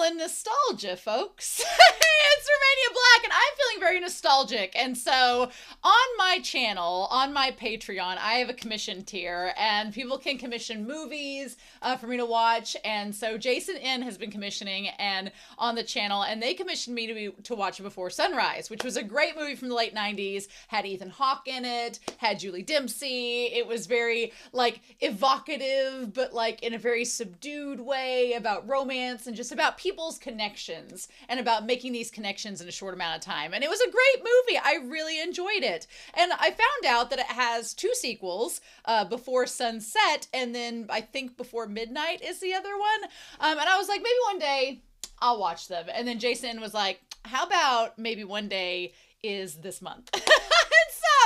feeling nostalgia, folks. It's Romania Black, and I'm feeling very nostalgic. And so, on my channel, on my Patreon, I have a commission tier, and people can commission movies for me to watch. And so, Jason N has been commissioning and on the channel, and they commissioned me to watch Before Sunrise, which was a great movie from the late 90s. Had Ethan Hawke in it, had Julie Dempsey. It was very like evocative, but like in a very subdued way, about romance and just about people's connections and about making these connections in a short amount of time. And it was a great movie. I really enjoyed it. And I found out that it has two sequels, Before Sunset, and then I think Before Midnight is the other one. And I was like, maybe one day I'll watch them. And then Jason was like, how about maybe one day is this month?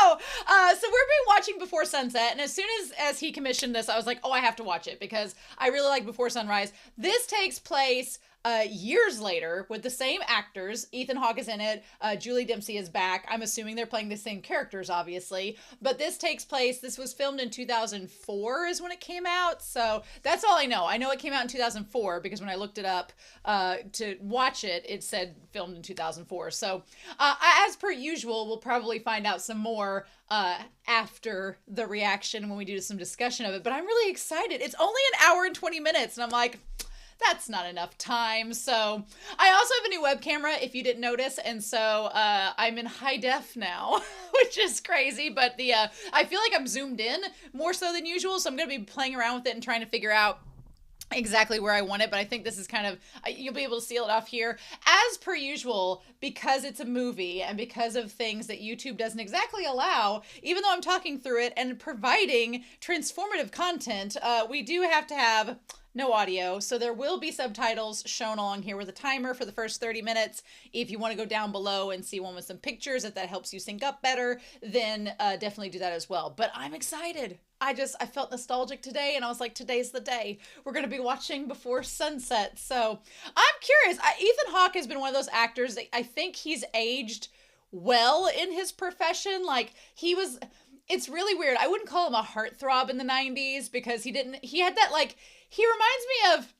So we've been watching Before Sunset, and as soon as he commissioned this, I was like, oh, I have to watch it because I really like Before Sunrise. This takes place years later with the same actors. Ethan Hawke is in it. Julie Dempsey is back. I'm assuming they're playing the same characters, obviously. But this was filmed in 2004 is when it came out. So that's all I know. I know it came out in 2004 because when I looked it up to watch it, it said filmed in 2004. So as per usual, we'll probably find out some more after the reaction when we do some discussion of it. But I'm really excited. It's only an hour and 20 minutes, and I'm like, that's not enough time. So I also have a new web camera, if you didn't notice, and so I'm in high def now, which is crazy, but I feel like I'm zoomed in more so than usual, so I'm going to be playing around with it and trying to figure out exactly where I want it, but I think this is kind of, you'll be able to seal it off here. As per usual, because it's a movie and because of things that YouTube doesn't exactly allow, even though I'm talking through it and providing transformative content, we do have to have no audio, so there will be subtitles shown along here with a timer for the first 30 minutes. If you want to go down below and see one with some pictures, if that helps you sync up better, then definitely do that as well. But I'm excited. I felt nostalgic today, and I was like, today's the day. We're going to be watching Before Sunset. So I'm curious. Ethan Hawke has been one of those actors that I think he's aged well in his profession. Like, it's really weird. I wouldn't call him a heartthrob in the 90s because he had that, like, he reminds me of,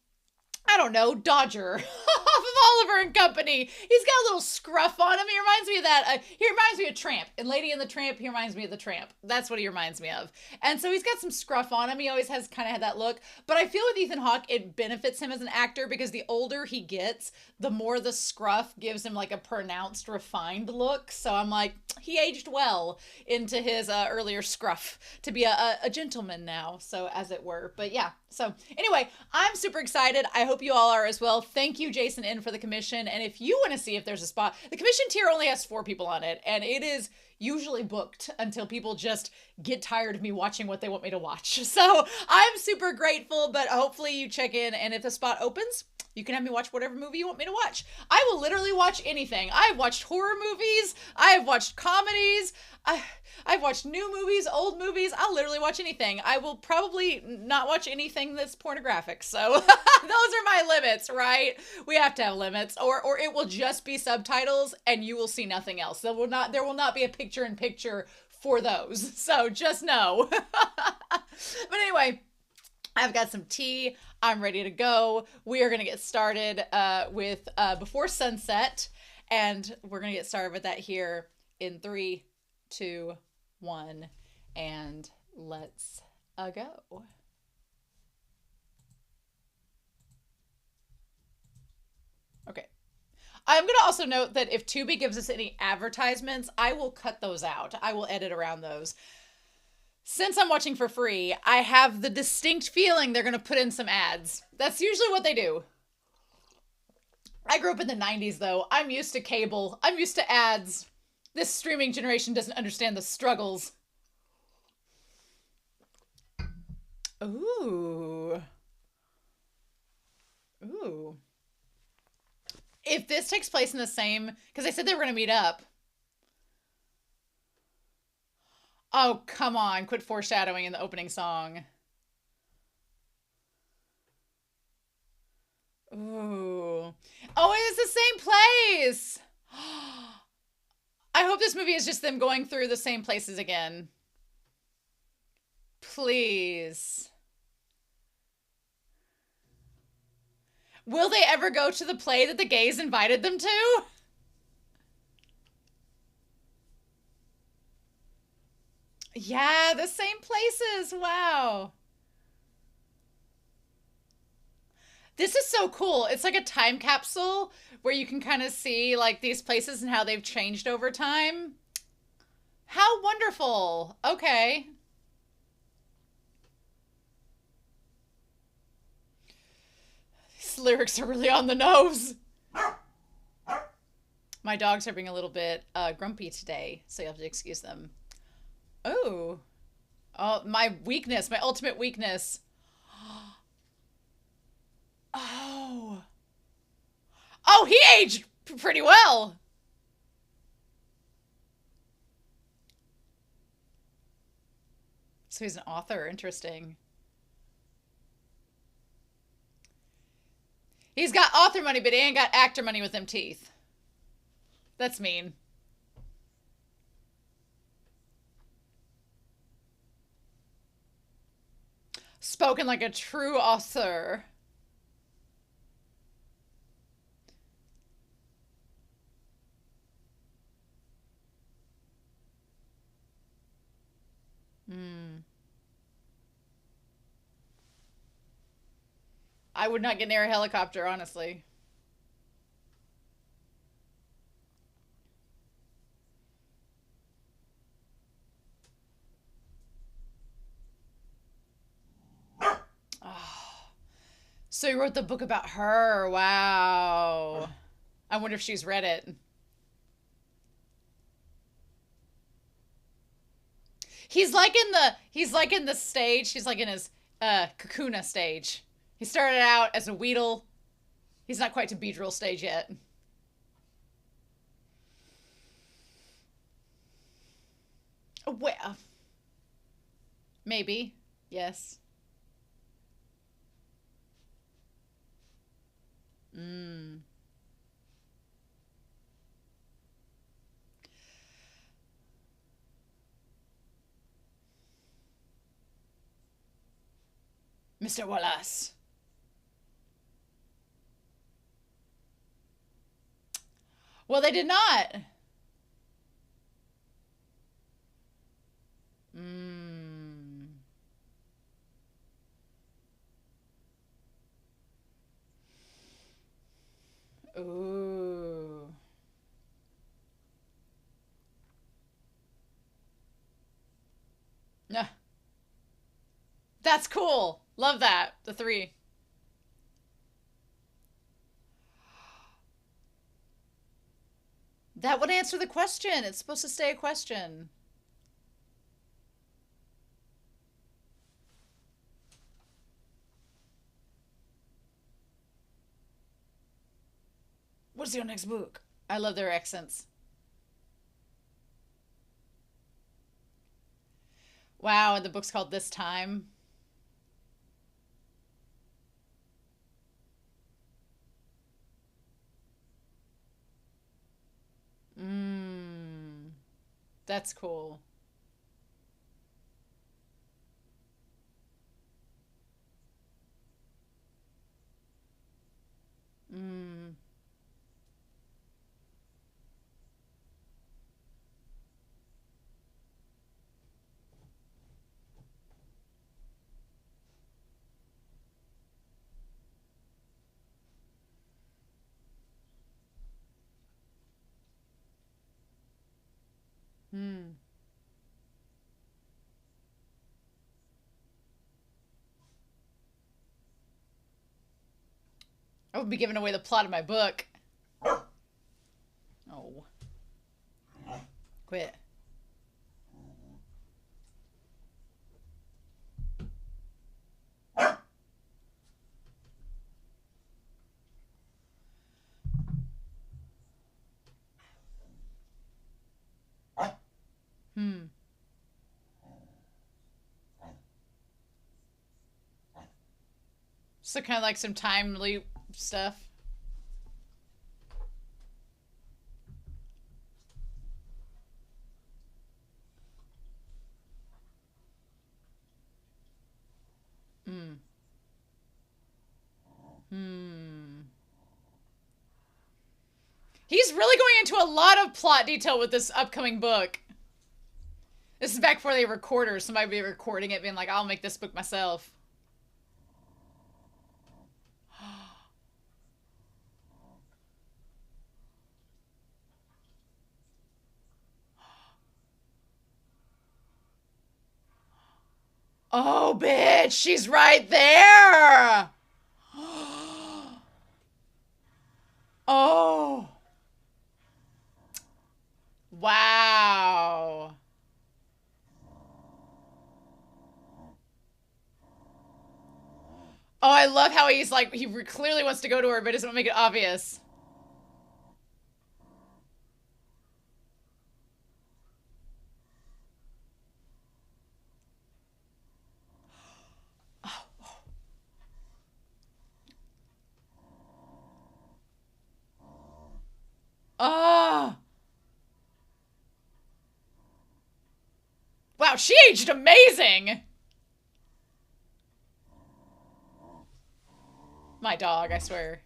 I don't know, Dodger off of Oliver and Company. He's got a little scruff on him. He reminds me of that. He reminds me of Tramp. And Lady and the Tramp, he reminds me of the Tramp. That's what he reminds me of. And so he's got some scruff on him. He always has kind of had that look. But I feel with Ethan Hawke, it benefits him as an actor because the older he gets, the more the scruff gives him like a pronounced, refined look. So I'm like, he aged well into his earlier scruff to be a gentleman now, so as it were. But yeah, so anyway, I'm super excited. I hope you all are as well. Thank you, Jason N, for the commission. And if you want to see if there's a spot, the commission tier only has 4 people on it, and it is usually booked until people just get tired of me watching what they want me to watch. So I'm super grateful, but hopefully you check in, and if the spot opens, you can have me watch whatever movie you want me to watch. I will literally watch anything. I've watched horror movies. I've watched comedies. I've watched new movies, old movies. I'll literally watch anything. I will probably not watch anything that's pornographic. So those are my limits, right? We have to have limits, or it will just be subtitles and you will see nothing else. There will not be a picture-in-picture for those. So just know. But anyway, I've got some tea. I'm ready to go. We are going to get started with Before Sunset, and we're going to get started with that here in 3, 2, 1, and let's go. Okay. I'm going to also note that if Tubi gives us any advertisements, I will cut those out. I will edit around those. Since I'm watching for free, I have the distinct feeling they're going to put in some ads. That's usually what they do. I grew up in the 90s, though. I'm used to cable. I'm used to ads. This streaming generation doesn't understand the struggles. Ooh. Ooh. If this takes place in the same... Because they said they were going to meet up. Oh, come on. Quit foreshadowing in the opening song. Ooh. Oh, it's the same place. I hope this movie is just them going through the same places again. Please. Will they ever go to the play that the gays invited them to? Yeah, the same places. Wow. This is so cool. It's like a time capsule where you can kind of see like these places and how they've changed over time. How wonderful. Okay. These lyrics are really on the nose. My dogs are being a little bit grumpy today, so you have to excuse them. Oh. Oh, my weakness, my ultimate weakness. Oh. Oh, he aged pretty well. So he's an author. Interesting. He's got author money, but he ain't got actor money with them teeth. That's mean. Spoken like a true author. Hmm. I would not get near a helicopter, honestly. Oh. So he wrote the book about her. Wow. I wonder if she's read it. He's like in the stage. He's like in his Kakuna stage. He started out as a Weedle. He's not quite to Beedrill stage yet. Well, maybe. Yes. Mm. Mr. Wallace. Well, they did not. Mm. Ooh. Yeah. That's cool. Love that. The three. That would answer the question. It's supposed to stay a question. What's your next book? I love their accents. Wow, and the book's called This Time. Mmm. That's cool. Mmm. Hmm. I would be giving away the plot of my book. Oh. Quit. Hmm. So kind of like some time loop stuff. Hmm. Hmm. He's really going into a lot of plot detail with this upcoming book. This is back before they recorders. Somebody would be recording it, being like, I'll make this book myself. Oh, bitch, she's right there. Oh. Wow. Oh, I love how he's like, he clearly wants to go to her, but doesn't want to make it obvious. Oh. Wow, she aged amazing. My dog, I swear.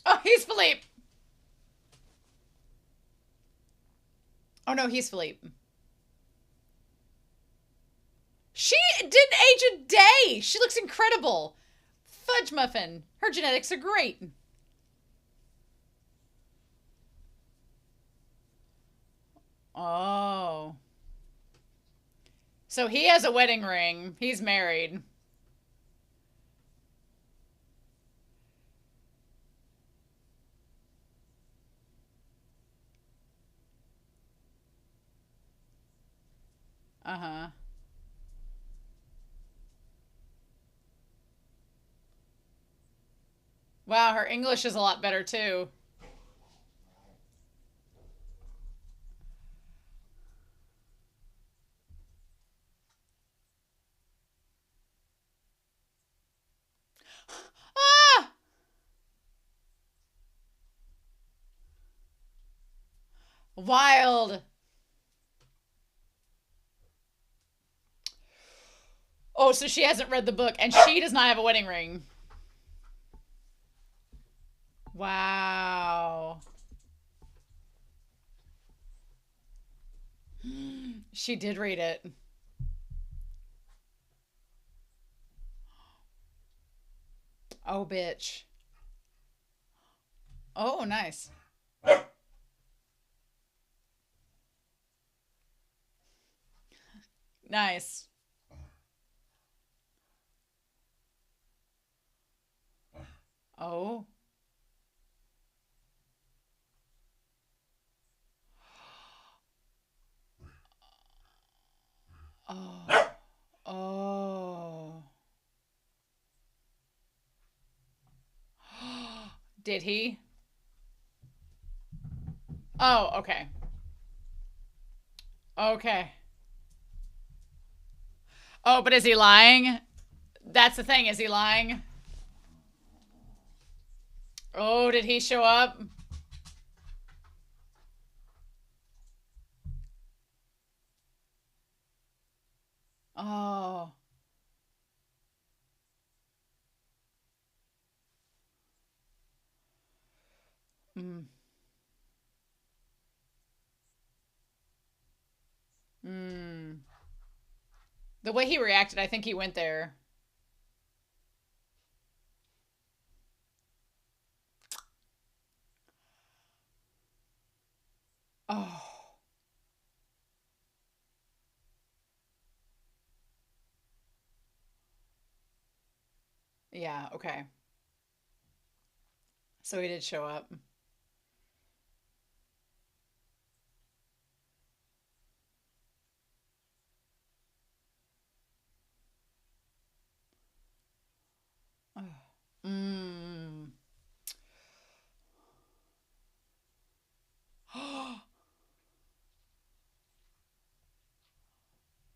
Oh, he's Philippe. Oh no, he's Philippe. She didn't age a day. She looks incredible. Fudge muffin. Her genetics are great. Oh. So he has a wedding ring. He's married. Uh-huh. Wow, her English is a lot better too. Ah! Wild. Oh, so she hasn't read the book, and she does not have a wedding ring. Wow. She did read it. Oh, bitch. Oh, nice. Nice. Oh. Oh. Oh. Did he? Oh, okay. Okay. Oh, but is he lying? That's the thing. Is he lying? Oh, did he show up? Oh. Mm. Mm. The way he reacted, I think he went there. Oh. Yeah, okay. So he did show up.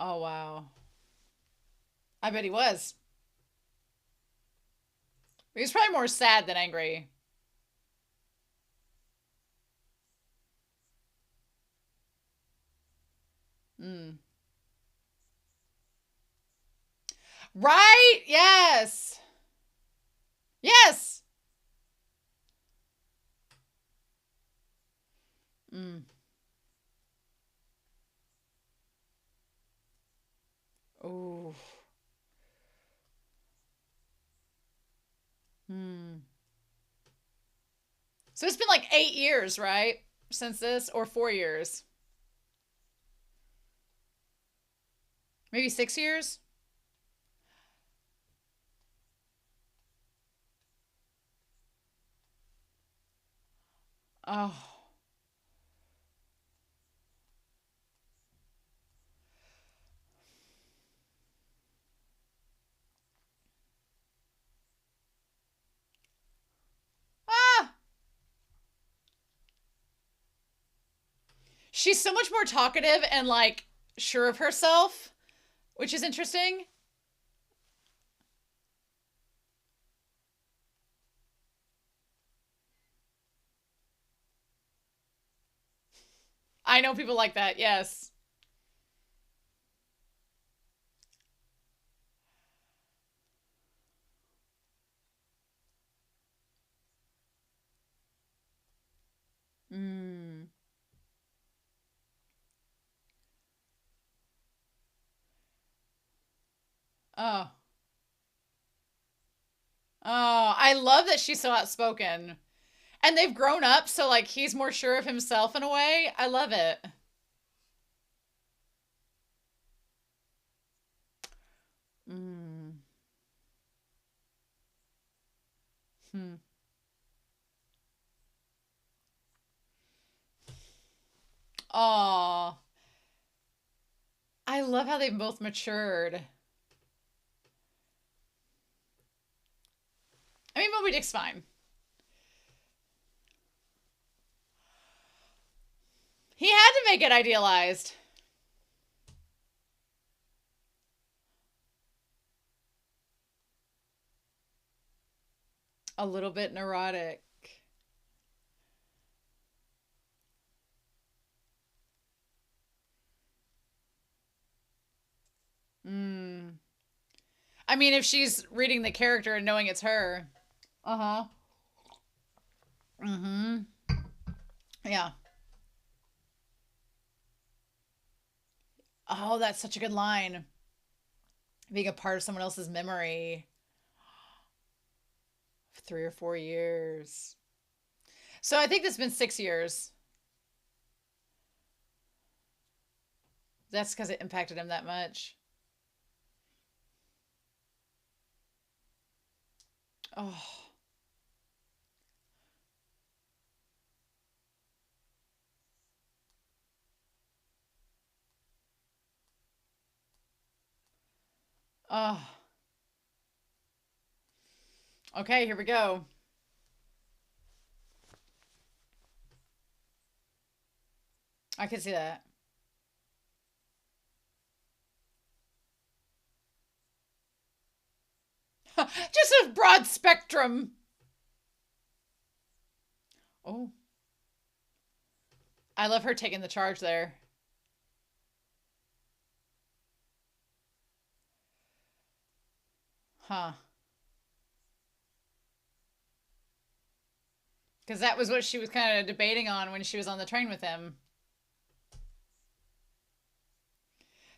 Oh, wow. I bet he was. He was probably more sad than angry. Mm. Right? Yes. Yes. Mm. Oh. Hmm. So it's been like 8 years, right? Since this, or 4 years? Maybe 6 years? Oh. Ah! She's so much more talkative and like sure of herself, which is interesting. I know people like that, yes. Mm. Oh. Oh, I love that she's so outspoken. And they've grown up, so like he's more sure of himself in a way. I love it. Mm. Hmm. Oh, I love how they've both matured. I mean, Moby Dick's fine. He had to make it idealized. A little bit neurotic. Mm. I mean, if she's reading the character and knowing it's her. Uh huh. Mm hmm. Yeah. Oh, that's such a good line. Being a part of someone else's memory for 3 or 4 years. So I think this has been 6 years. That's because it impacted him that much. Oh. Oh. Okay, here we go. I can see that. Just a broad spectrum. Oh. I love her taking the charge there. Huh. Because that was what she was kind of debating on when she was on the train with him.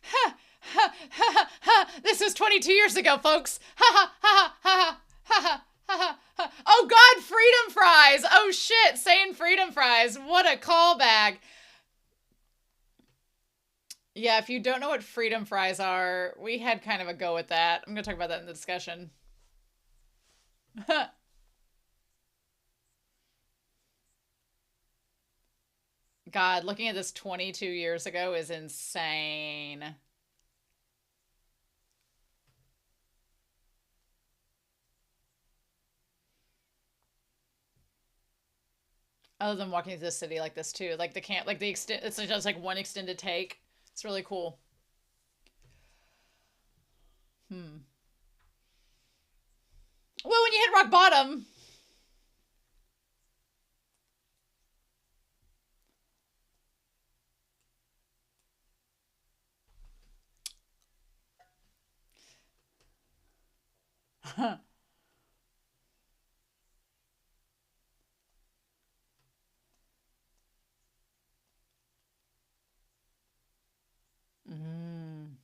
Ha! Ha! Ha! Ha! This was 22 years ago, folks. Ha! Ha! Ha! Ha! Ha! Ha! Ha! Oh God, freedom fries! Oh shit, saying freedom fries. What a callback. Yeah, if you don't know what freedom fries are, we had kind of a go at that. I'm going to talk about that in the discussion. God, looking at this 22 years ago is insane. Other than walking through the city like this too, like the camp, like the extent, it's just like one extended take. It's really cool. Hmm. Well, when you hit rock bottom. Mm.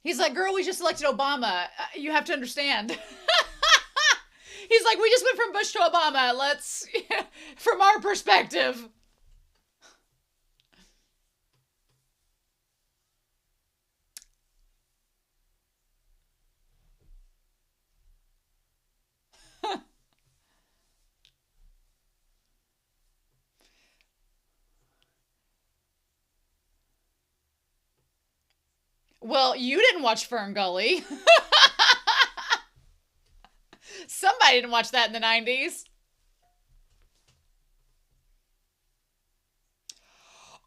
He's like, girl, we just elected Obama. You have to understand. He's like, we just went from Bush to Obama. Let's, from our perspective. Well, you didn't watch Fern Gully. Somebody didn't watch that in the 90s.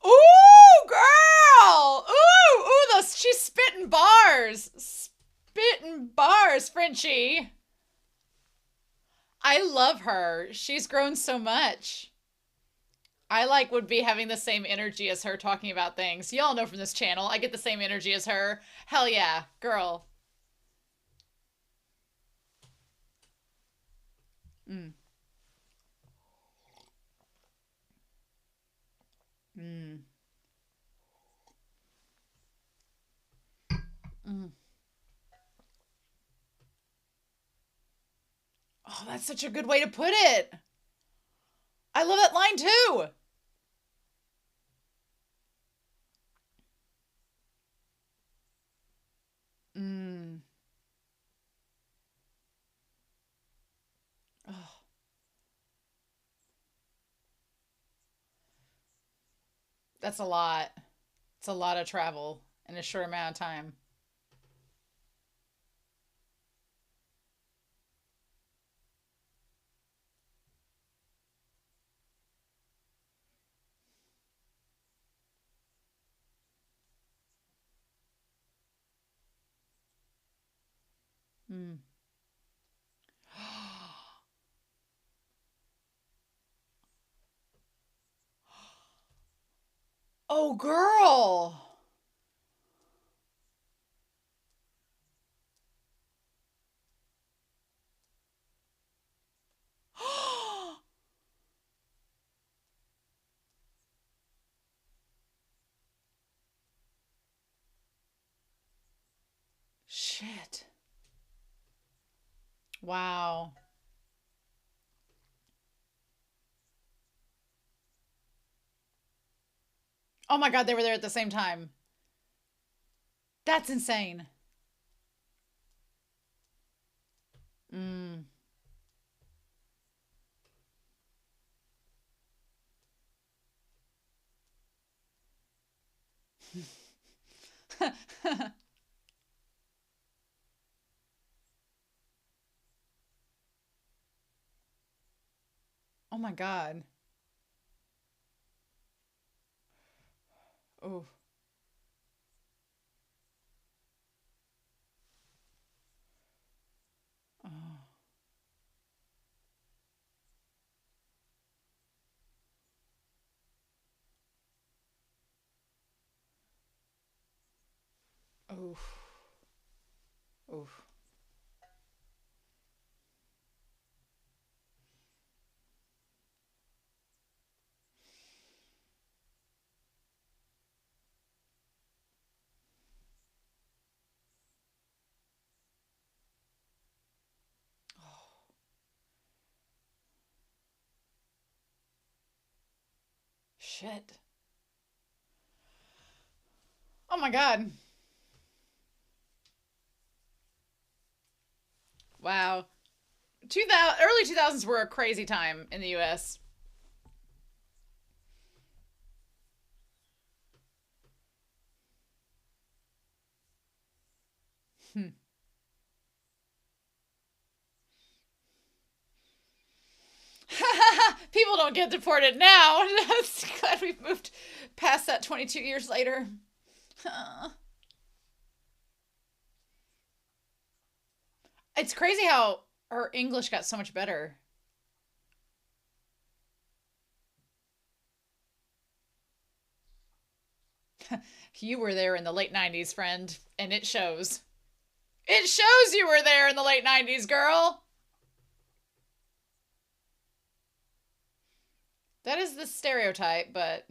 Ooh, girl! Those, she's spitting bars. Spitting bars, Frenchie. I love her. She's grown so much. I like would be having the same energy as her talking about things. Y'all know from this channel, I get the same energy as her. Hell yeah, girl. Mm. Mm. Mm. Oh, that's such a good way to put it. I love that line too. Mm. Oh, that's a lot. It's a lot of travel in a short amount of time. Mm. Oh, girl. Shit. Wow. Oh my God, they were there at the same time. That's insane. Mm. Oh my God. Oh. Oh. Oh. Oh. Shit. Oh my God. Wow. 2000, early 2000s were a crazy time in the US. Hmm. People people don't get deported now. Glad we've moved past that 22 years later. It's crazy how her English got so much better. You were there in the late 90s, friend, and it shows. It shows you were there in the late 90s, girl. That is the stereotype, but...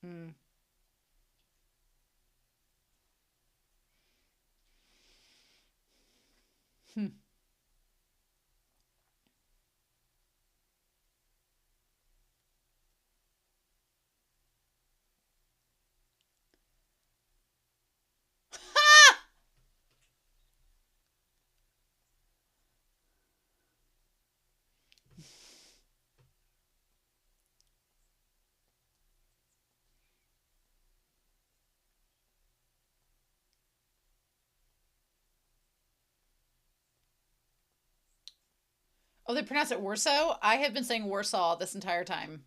Hmm. Hmm. Oh, they pronounce it Warsaw? I have been saying Warsaw this entire time.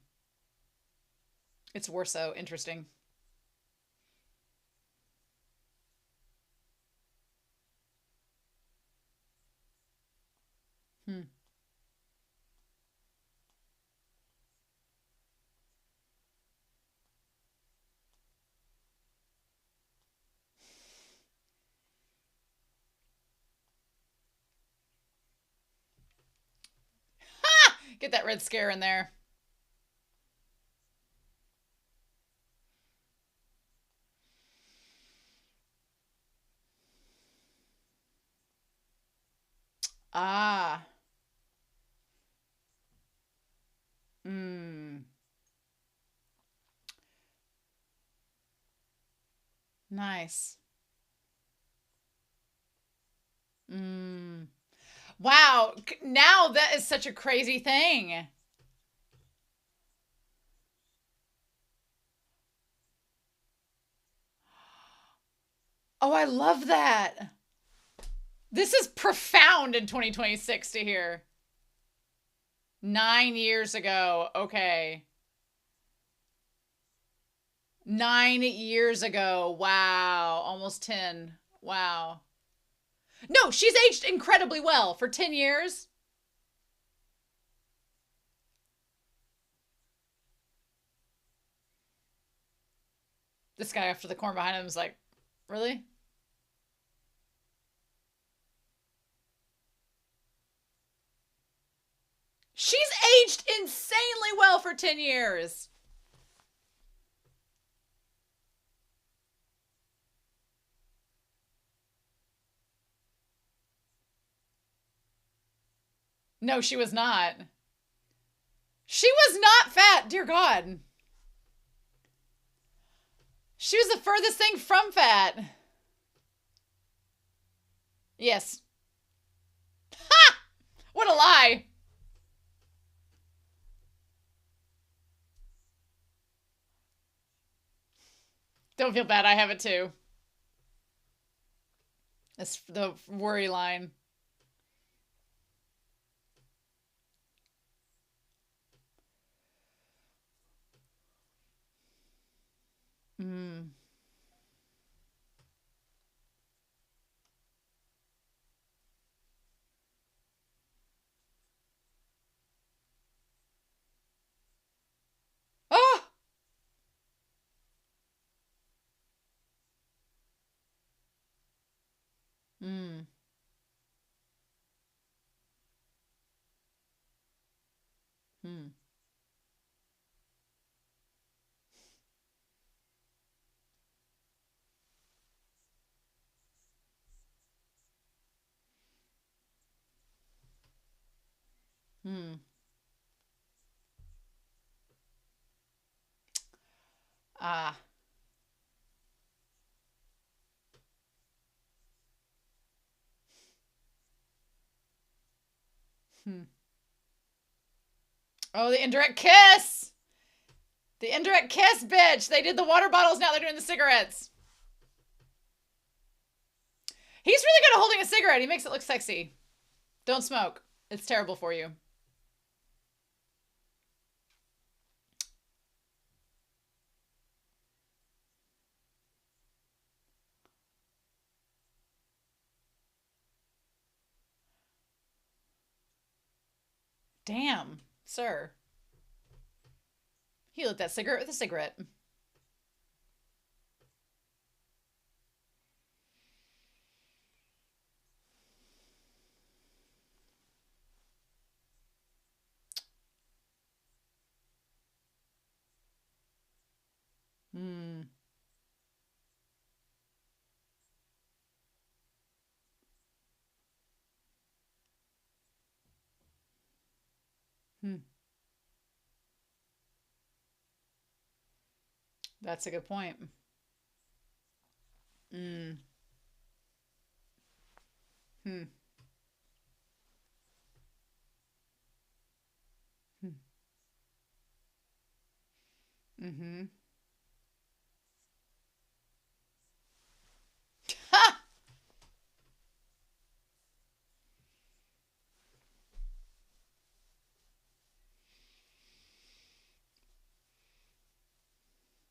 It's Warsaw. Interesting. Hmm. Get that Red Scare in there. Ah. Mmm. Nice. Mmm. Wow. Now that is such a crazy thing. Oh, I love that. This is profound in 2026 to hear. 9 years ago. Okay. 9 years ago. Wow. Almost 10. Wow. No, she's aged incredibly well for 10 years. This guy after the corn behind him is like, really? She's aged insanely well for 10 years. No, she was not. She was not fat, dear God. She was the furthest thing from fat. Yes. Ha! What a lie. Don't feel bad, I have it too. That's the worry line. Mm. Oh! Mm. Mm. Mm. Ah. Hmm. Oh, the indirect kiss! The indirect kiss, bitch! They did the water bottles, now they're doing the cigarettes. He's really good at holding a cigarette. He makes it look sexy. Don't smoke. It's terrible for you. Damn, sir. He lit that cigarette with a cigarette. Hmm. Hmm. That's a good point. Hmm. Hmm. Hmm. Mm-hmm. Ha!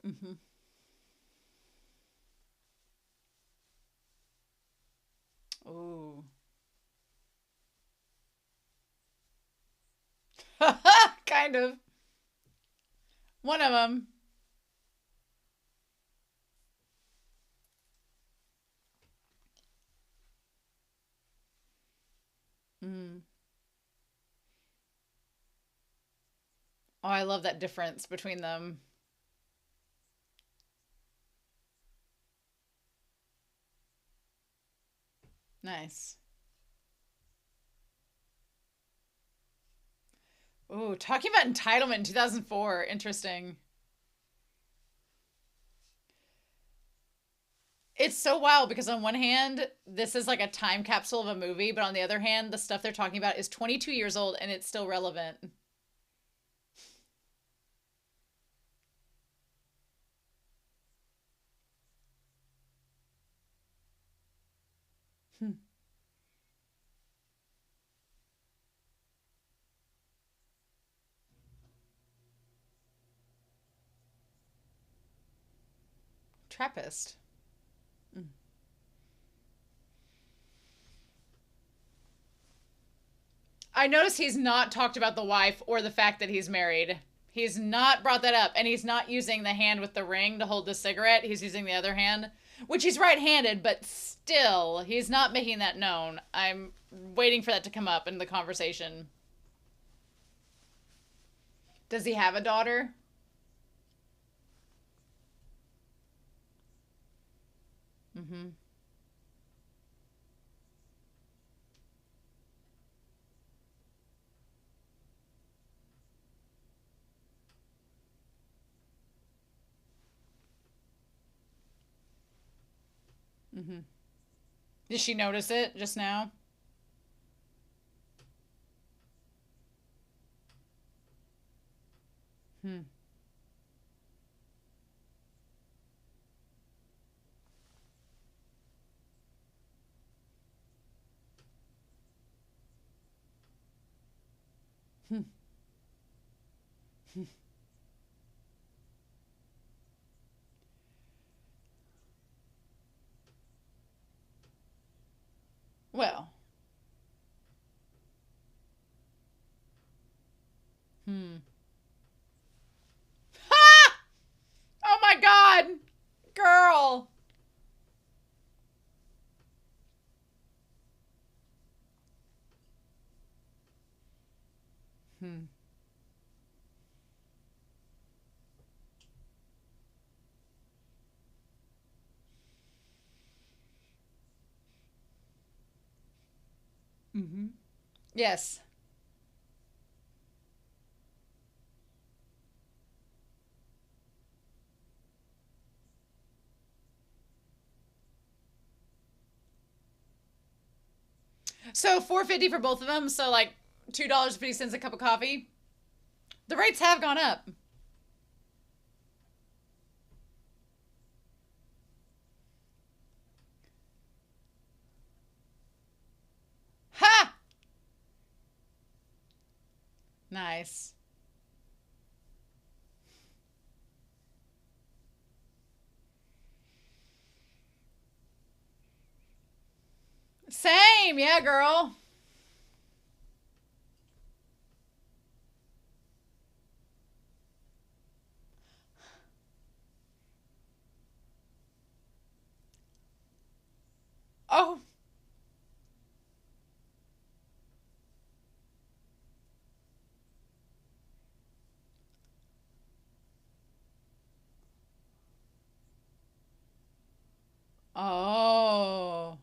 Mm-hmm. Ooh. Kind of. One of them. Mm. Oh, I love that difference between them. Nice. Ooh, talking about entitlement in 2004. Interesting. It's so wild because on one hand, this is like a time capsule of a movie, but on the other hand, the stuff they're talking about is 22 years old and it's still relevant. Hmm. Trappist. Mm. I notice he's not talked about the wife or the fact that he's married. He's not brought that up, and he's not using the hand with the ring to hold the cigarette. He's using the other hand, which he's right handed, but still, he's not making that known. I'm waiting for that to come up in the conversation. Does he have a daughter? Mm hmm. Mm hmm. Did she notice it just now? Hmm. Hmm. Well. Hmm. Ha! Oh my god! Girl! Hmm. Mm hmm. Yes. So 4.50 for both of them. So like $2.50 a cup of coffee. The rates have gone up. Ha! Nice. Same, yeah, girl. Oh, oh,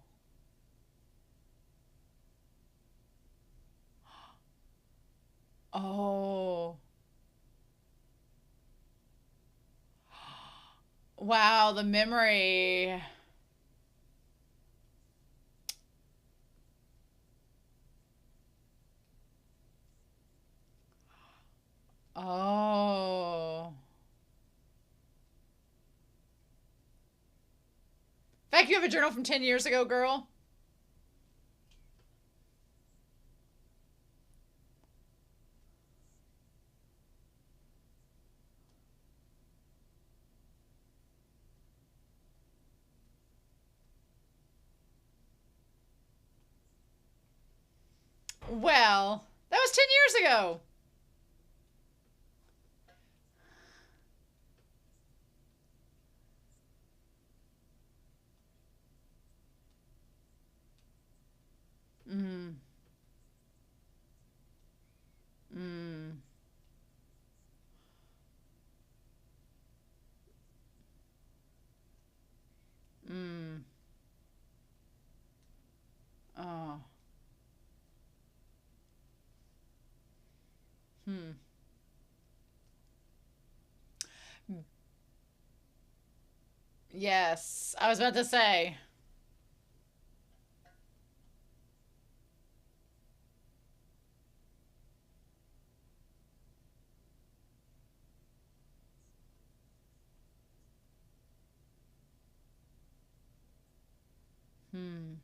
oh. Wow, the memory. Oh. In fact, you have a journal from 10 years ago, girl? Well, that was 10 years ago. Mm, mm, mm. Oh. Hmm. Yes, I was about to say. Hmm.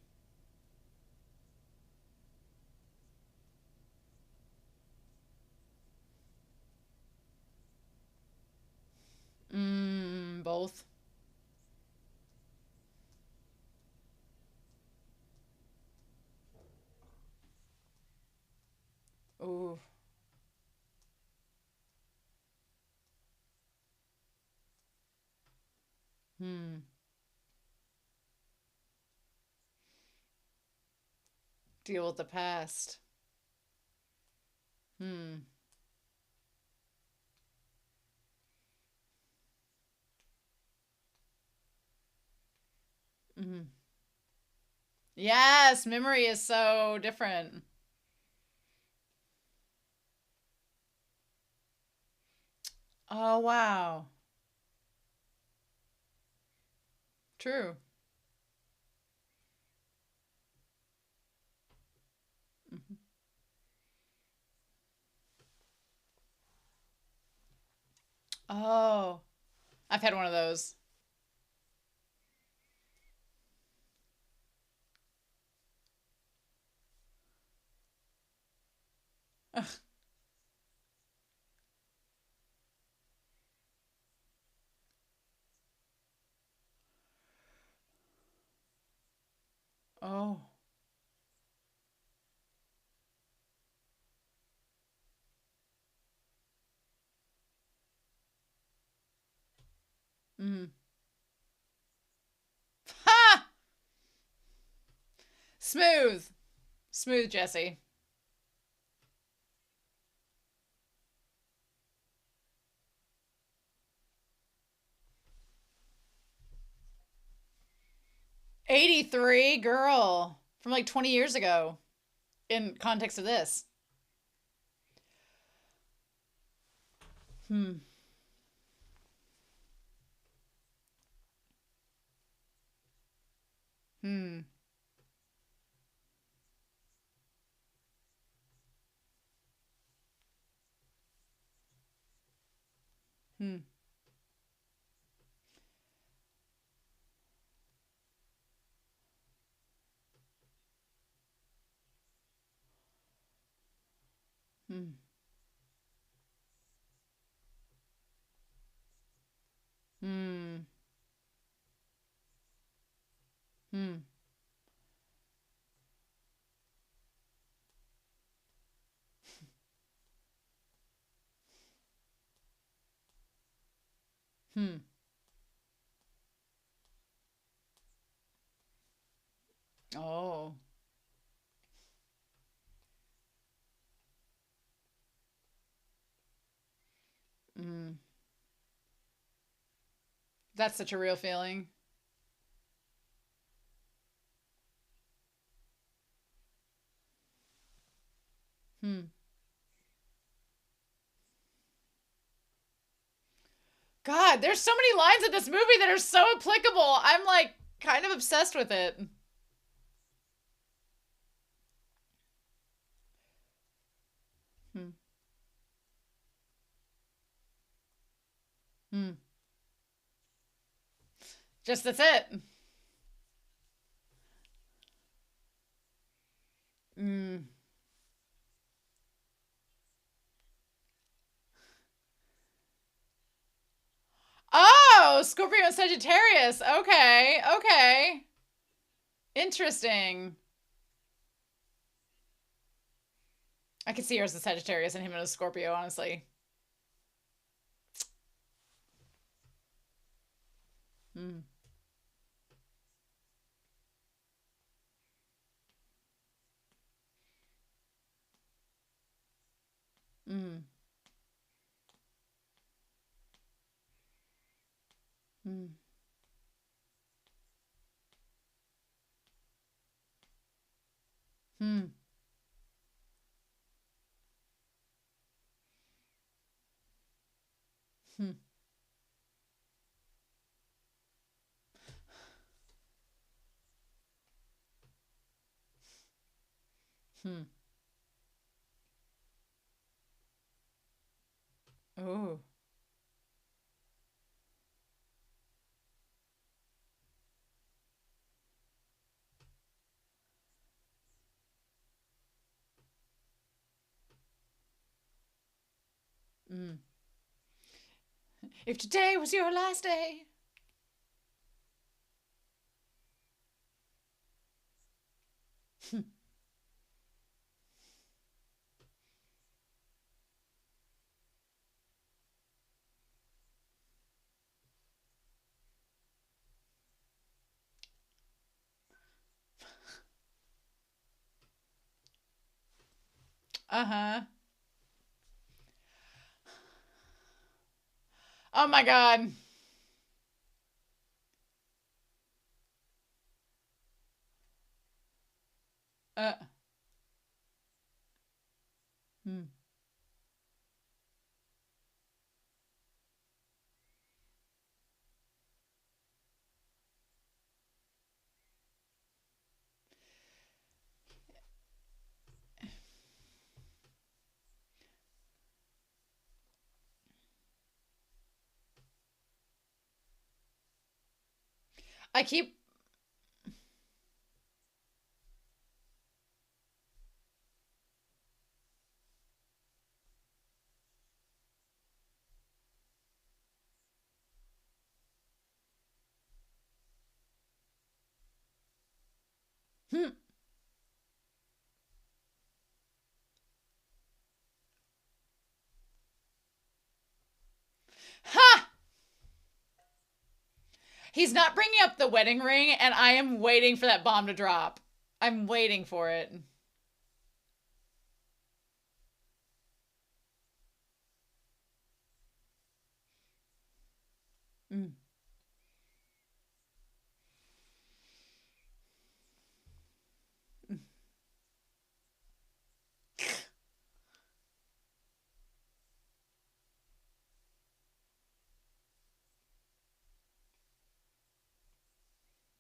Both. Ooh. Hmm. Deal with the past. Hmm. Hmm. Yes, memory is so different. Oh, wow. True. Mhm. Oh, I've had one of those. Ugh. Oh. Mm. Ha! Smooth. Smooth, Jesse. 83, girl. From like 20 years ago, in context of this. Hmm. Hmm. Hmm. Hmm. Hmm. Hmm. Hmm. Oh. Hmm. That's such a real feeling. Hmm. God, there's so many lines in this movie that are so applicable. I'm like kind of obsessed with it. Hmm. Hmm. Just that's it. Hmm. Oh, Scorpio and Sagittarius. Okay. Okay. Interesting. I could see her as a Sagittarius and him as a Scorpio, honestly. Hmm. Hmm. Hmm. Hmm. Hmm. Hmm. Oh. Hmm. If today was your last day. Uh huh. Oh my God. Uh. Hmm. I keep. Hmm. Ha! He's not bringing up the wedding ring, and I am waiting for that bomb to drop. I'm waiting for it. Mm.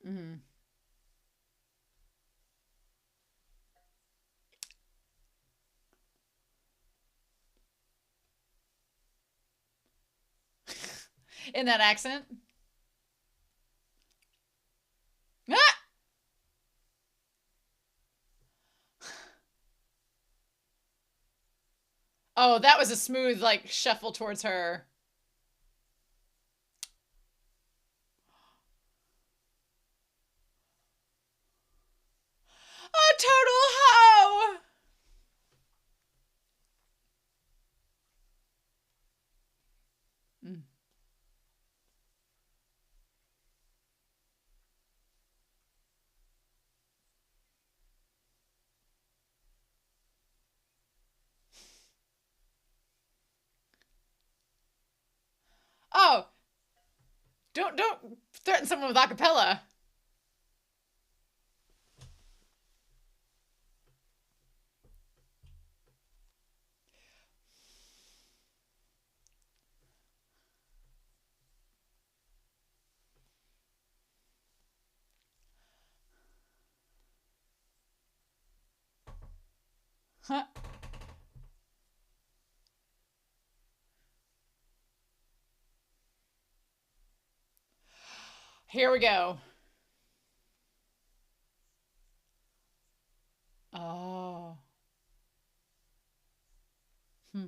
Mm. In that accent. Ah! Oh, that was a smooth, like, shuffle towards her. A total hoe! Mm. Oh, don't threaten someone with acapella. Huh. Here we go. Oh. Hmm.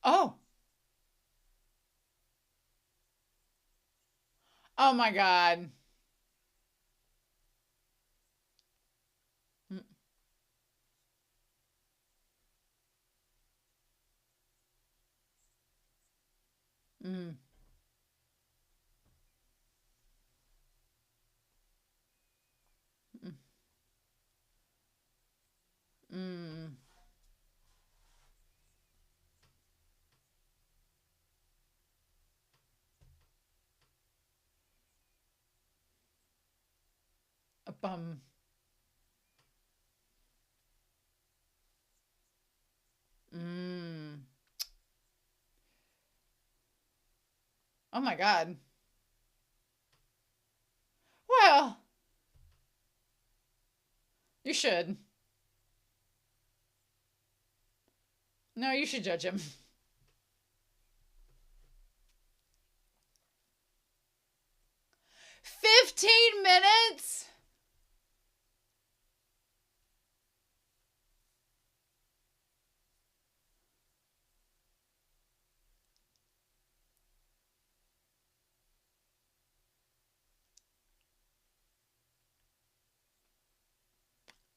Oh. Oh my God. Mm. Mm. Mm. Mm. A bum. Mm. Oh my God. Well, you should. No, you should judge him. 15 minutes?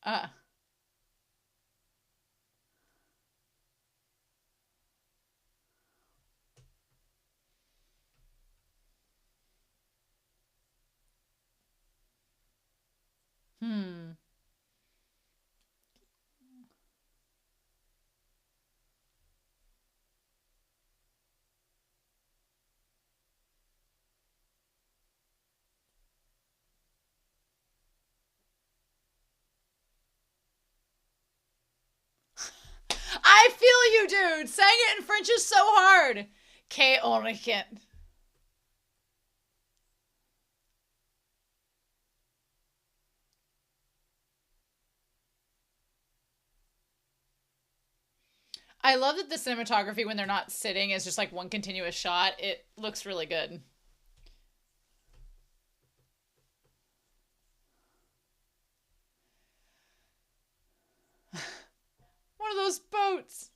Uh. Hmm. I feel you, dude. Saying it in French is so hard. Que origen. I love that the cinematography when they're not sitting is just like one continuous shot. It looks really good. One of those boats.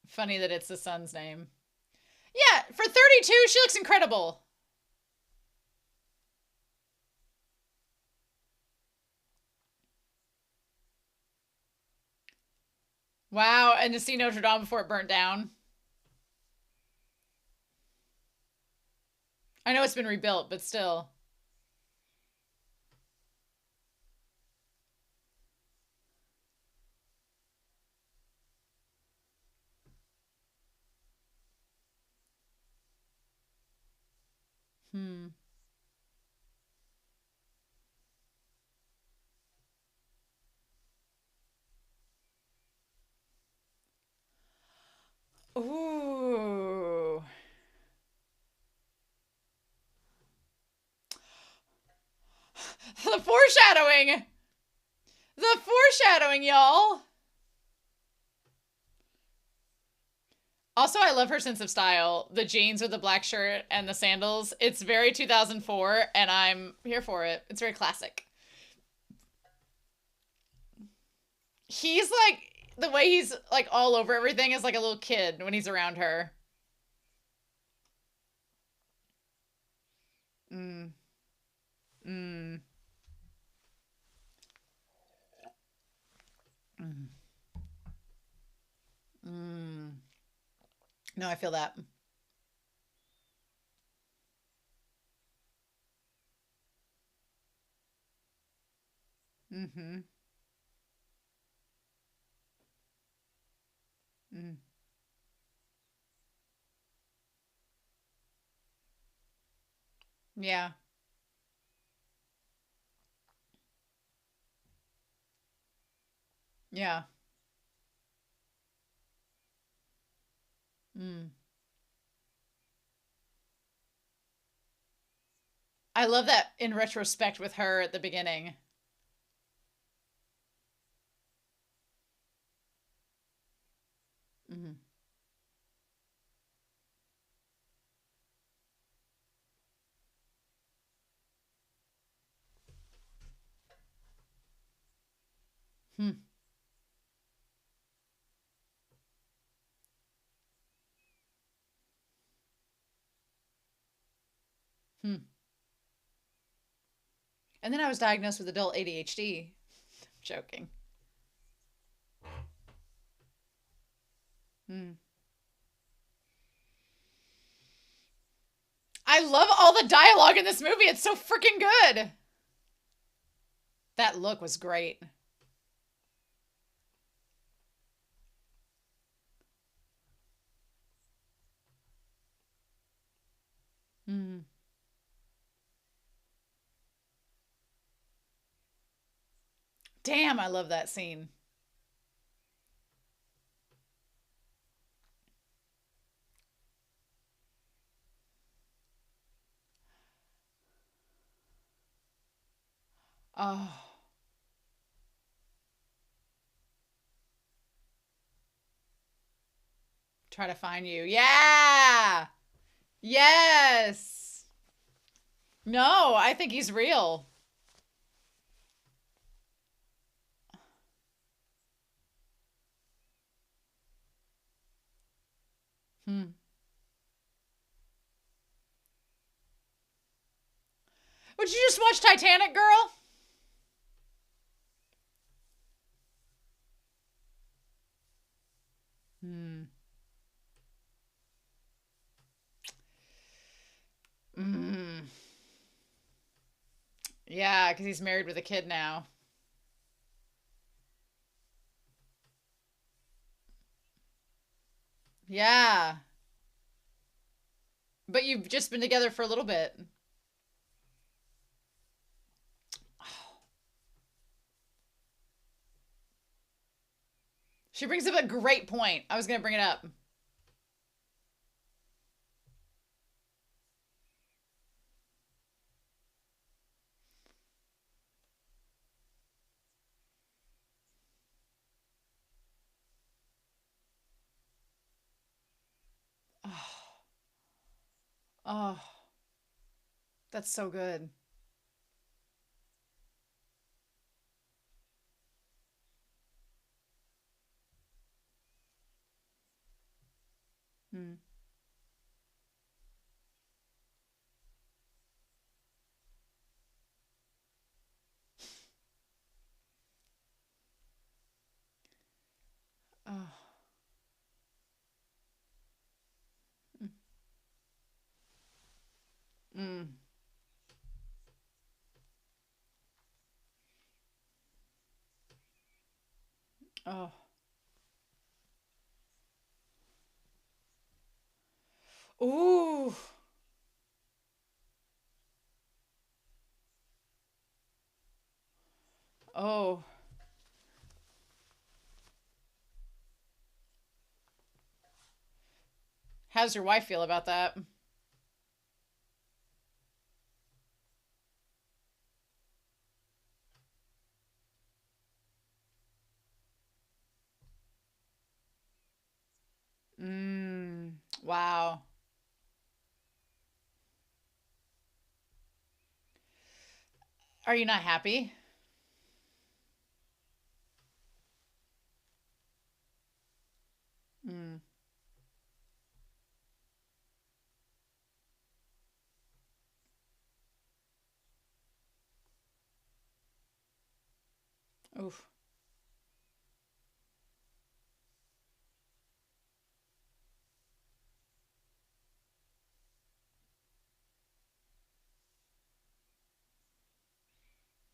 Funny that it's the son's name. Yeah, for 32, she looks incredible. Wow, and to see Notre Dame before it burnt down. I know it's been rebuilt, but still. Hmm. Ooh. The foreshadowing. The foreshadowing, y'all. Also, I love her sense of style. The jeans with the black shirt and the sandals. It's very 2004, and I'm here for it. It's very classic. He's like, the way he's like all over everything is like a little kid when he's around her. Mm, mm, mm, mm. No, I feel that. Mm-hmm. Mm. Yeah. Yeah. Mm. I love that in retrospect with her at the beginning. Mm-hmm. Hmm. Hmm. And then I was diagnosed with adult ADHD. Joking. Hmm. I love all the dialogue in this movie. It's so freaking good. That look was great. Mm. Damn, I love that scene. Oh, try to find you. Yeah. Yes. No, I think he's real. Hmm. Would you just watch Titanic, girl? Hmm. Mm. Yeah, because he's married with a kid now. Yeah. But you've just been together for a little bit. She brings up a great point. I was going to bring it up. Oh, oh, that's so good. Hmm. Oh. Mm. Oh. Ooh. Oh. How's your wife feel about that? Wow. Are you not happy? Mm. Oof.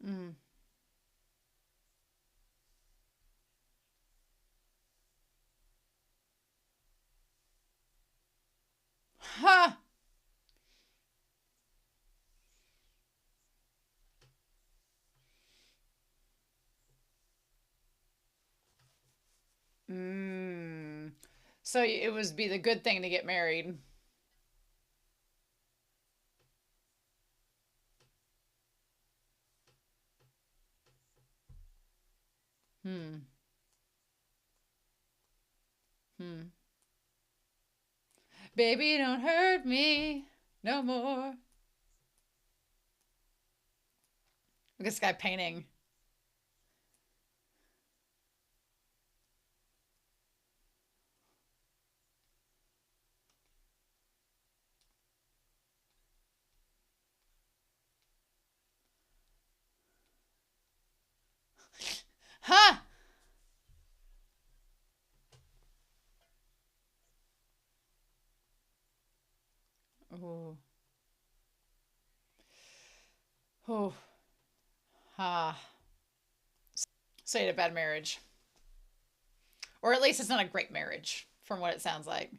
Mm. Ha. Mm. So it was be the good thing to get married. Hmm. Hmm. Baby, don't hurt me no more. Look at this guy painting. Ha! Oh. Oh. Ha. So you had a bad marriage. Or at least it's not a great marriage, from what it sounds like.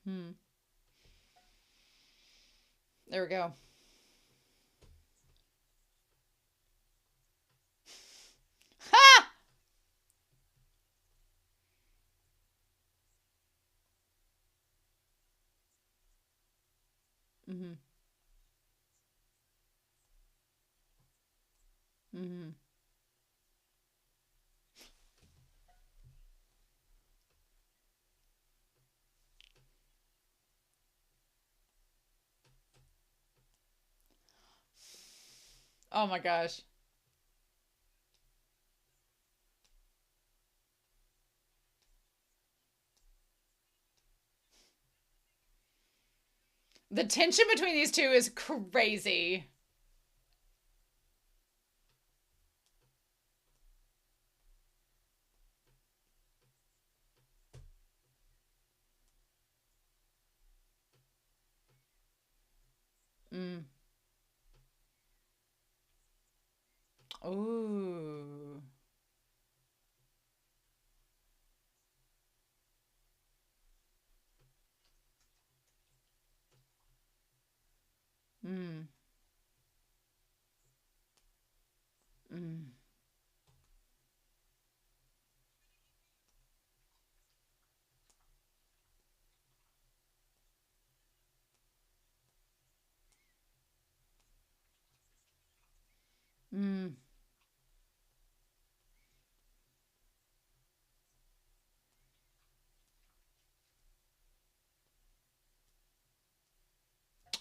Hmm. There we go. Ha! Mm-hmm. Mm-hmm. Oh my gosh. The tension between these two is crazy. Mm. Ooh. Mm. Mm. Mm.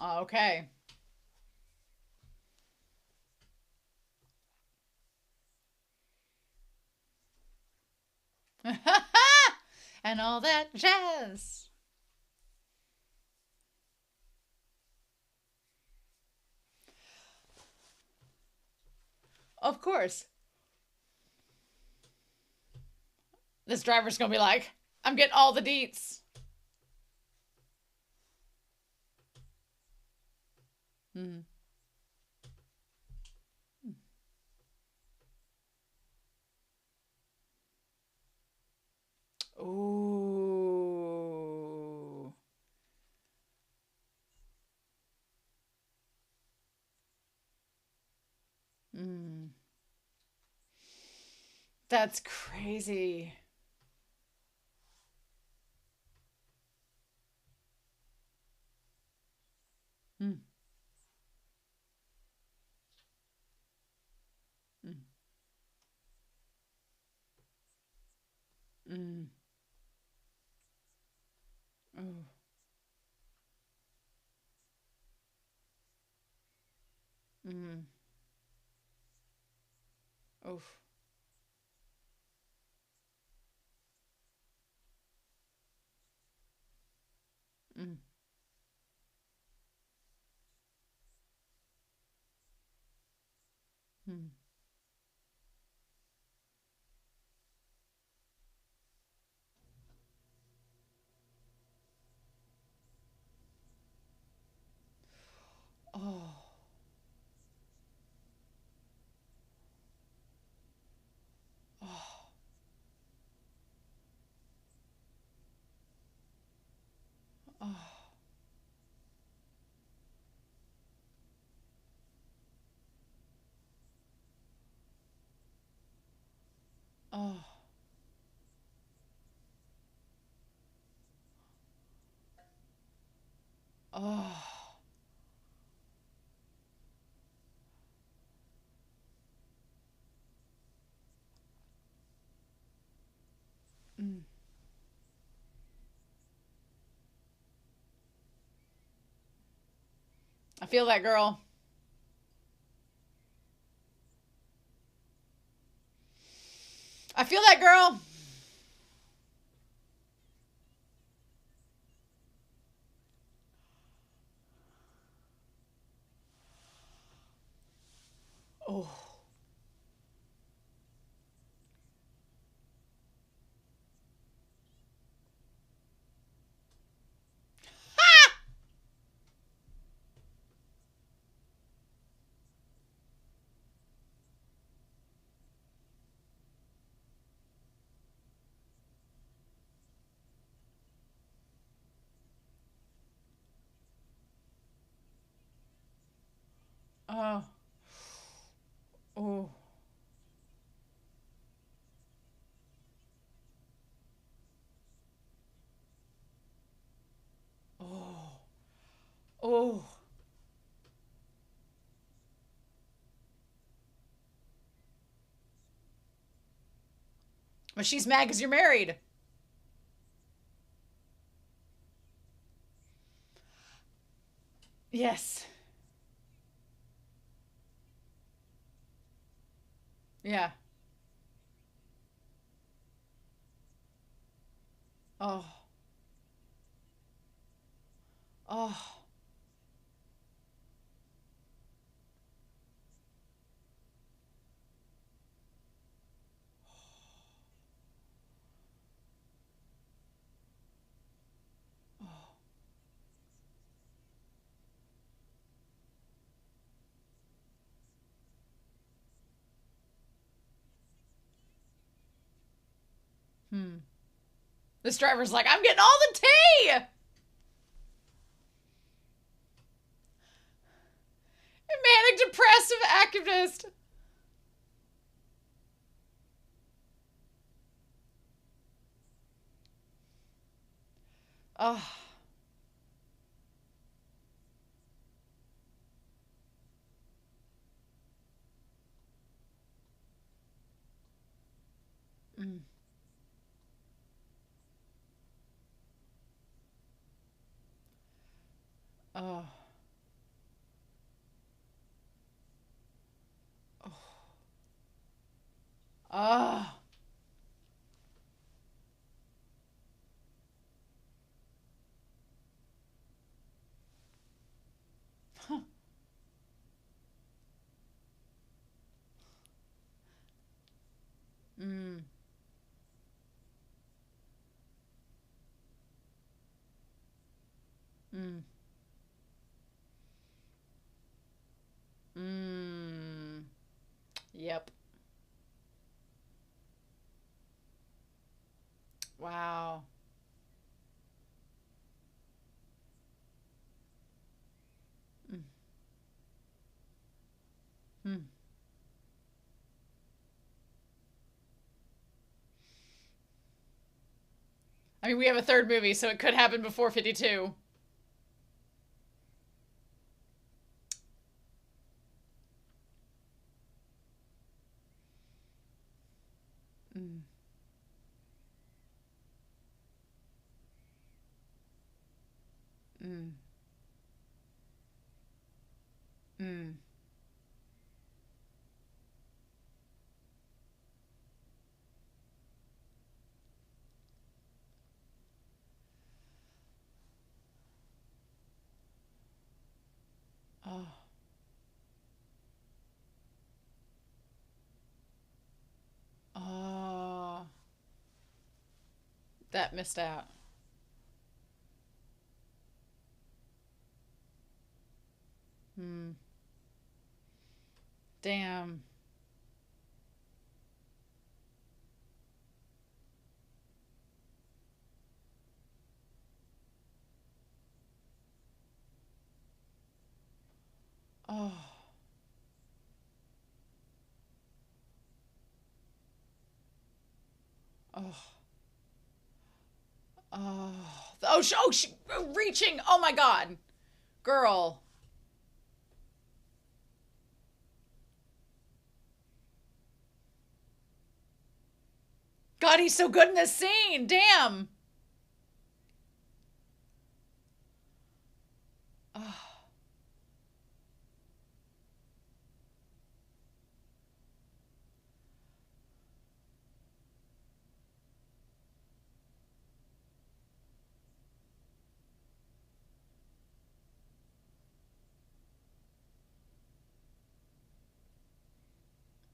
Okay. And all that jazz. Of course. This driver's gonna be like, I'm getting all the deets. Mm. Ooh. Mm. That's crazy. Mm. Mm. Mm. Oh. Mm. Oof. Mm. Mm. Oh. Oh. Oh. Oh. Oh. Mm. I feel that, girl. I feel that, girl. Oh. Oh. Oh. Oh. Oh. But she's mad because you're married. Yes. Yeah. Oh. Oh. Oh. Hmm. This driver's like, I'm getting all the tea. Manic depressive activist. Oh. Mm. Oh. Oh. Oh. Huh. Mm. Mm. Mm. Yep. Wow. Mm. Mm. I mean, we have a third movie, so it could happen before 52. Mm. Mm. Mm. Oh. Oh. That missed out. Hmm. Damn. Oh. Oh. Oh. She reaching. Oh my god. Girl. God, he's so good in this scene. Damn. Oh.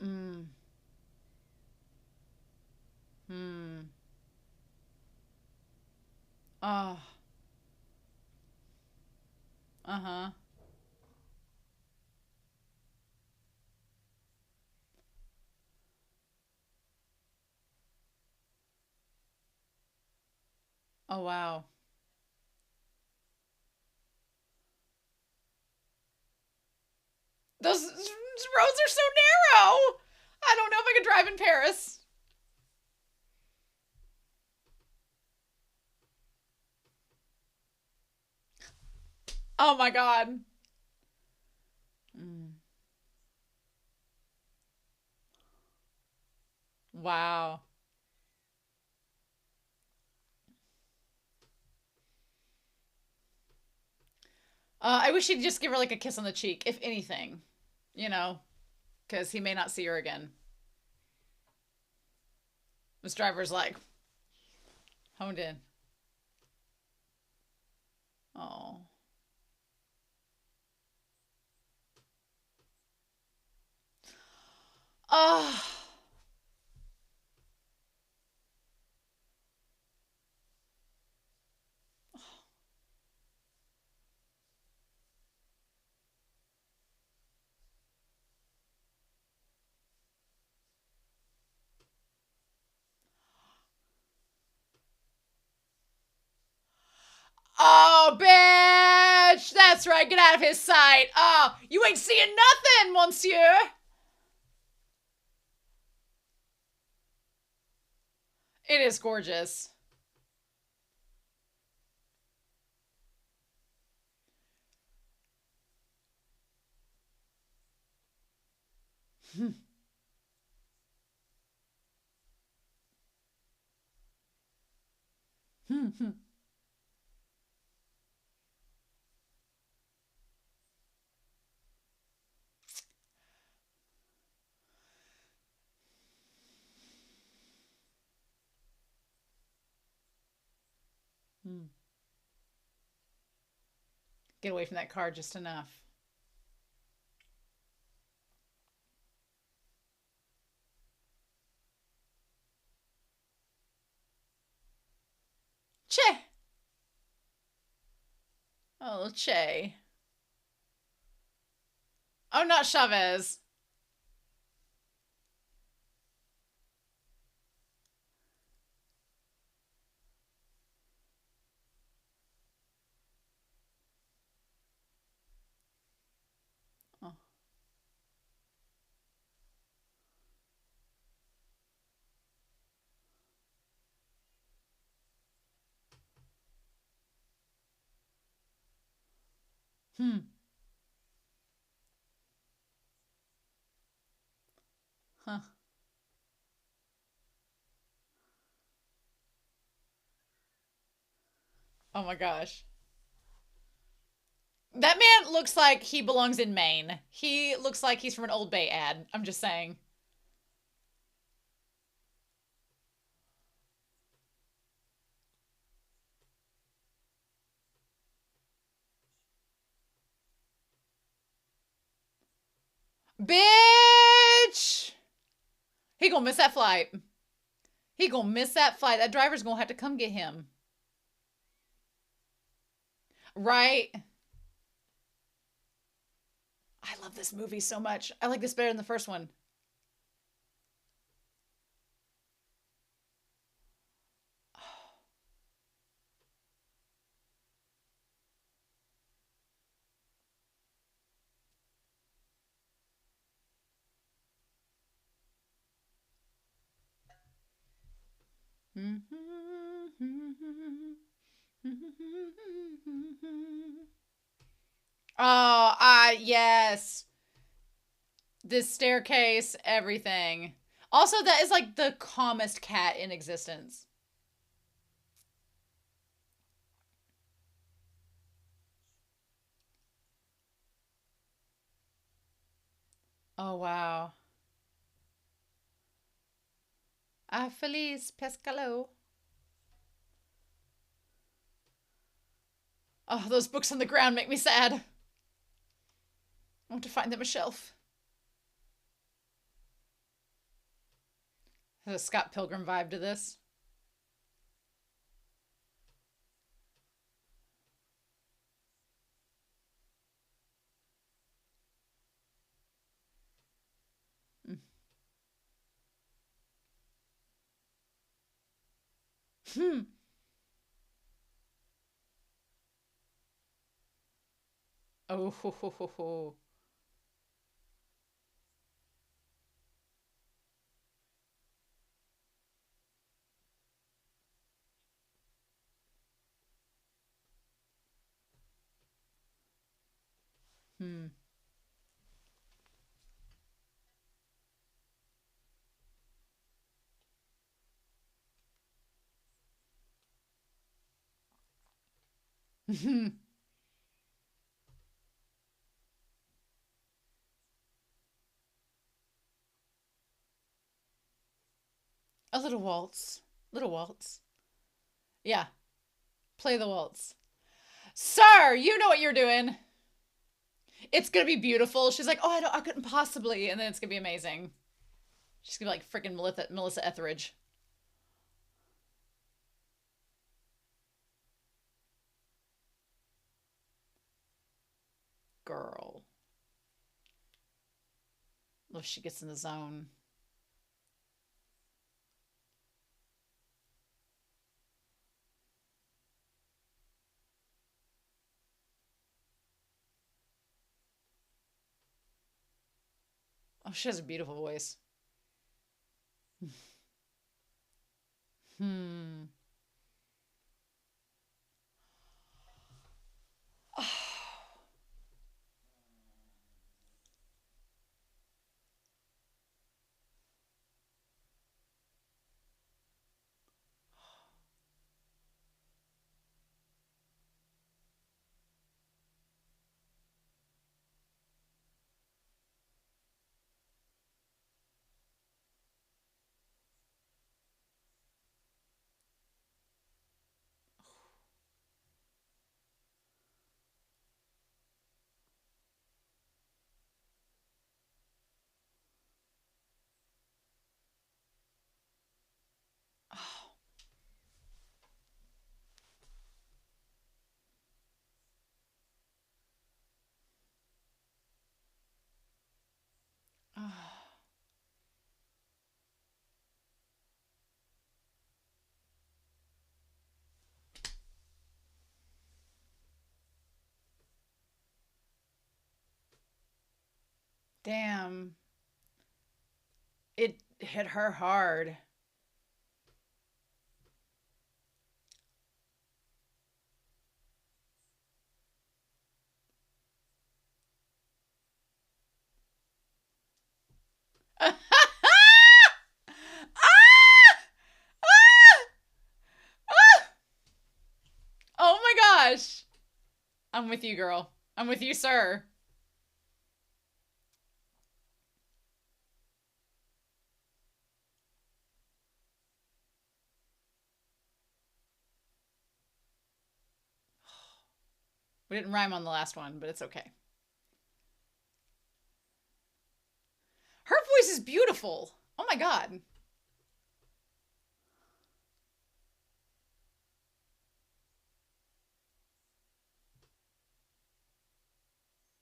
Mm. Hmm. Oh. Uh-huh. Oh wow. Those roads are so narrow. I don't know if I could drive in Paris. Oh my god. Mm. Wow. I wish he'd just give her like a kiss on the cheek, if anything. You know, because he may not see her again. This driver's like honed in. Oh. Oh. Oh, bitch! That's right. Get out of his sight. Oh, you ain't seeing nothing, monsieur. It is gorgeous. Get away from that car just enough. Che. Oh, Che. Oh, not Chavez. Oh. Hmm. Huh. Oh my gosh. That man looks like he belongs in Maine. He looks like he's from an Old Bay ad. I'm just saying. Bitch! He gonna miss that flight. He gonna miss that flight. That driver's gonna have to come get him. Right? I love this movie so much. I like this better than the first one. Oh, yes. This staircase, everything. Also, that is like the calmest cat in existence. Oh, wow. Ah, feliz pescalo. Oh, those books on the ground make me sad. I want to find them a shelf. There's a Scott Pilgrim vibe to this. Hmm. Oh, ho, ho, ho, ho. Hmm. A little waltz. Little waltz. Yeah. Play the waltz. Sir, you know what you're doing. It's gonna be beautiful. She's like, oh, I couldn't possibly. And then it's gonna be amazing. She's gonna be like freaking Melissa Etheridge. Girl. Oh, she gets in the zone. Oh, she has a beautiful voice. Hmm. Oh. Oh. Damn. It hit her hard. Oh my gosh. I'm with you, girl. I'm with you, sir. We didn't rhyme on the last one, but it's okay. Her voice is beautiful. Oh my god.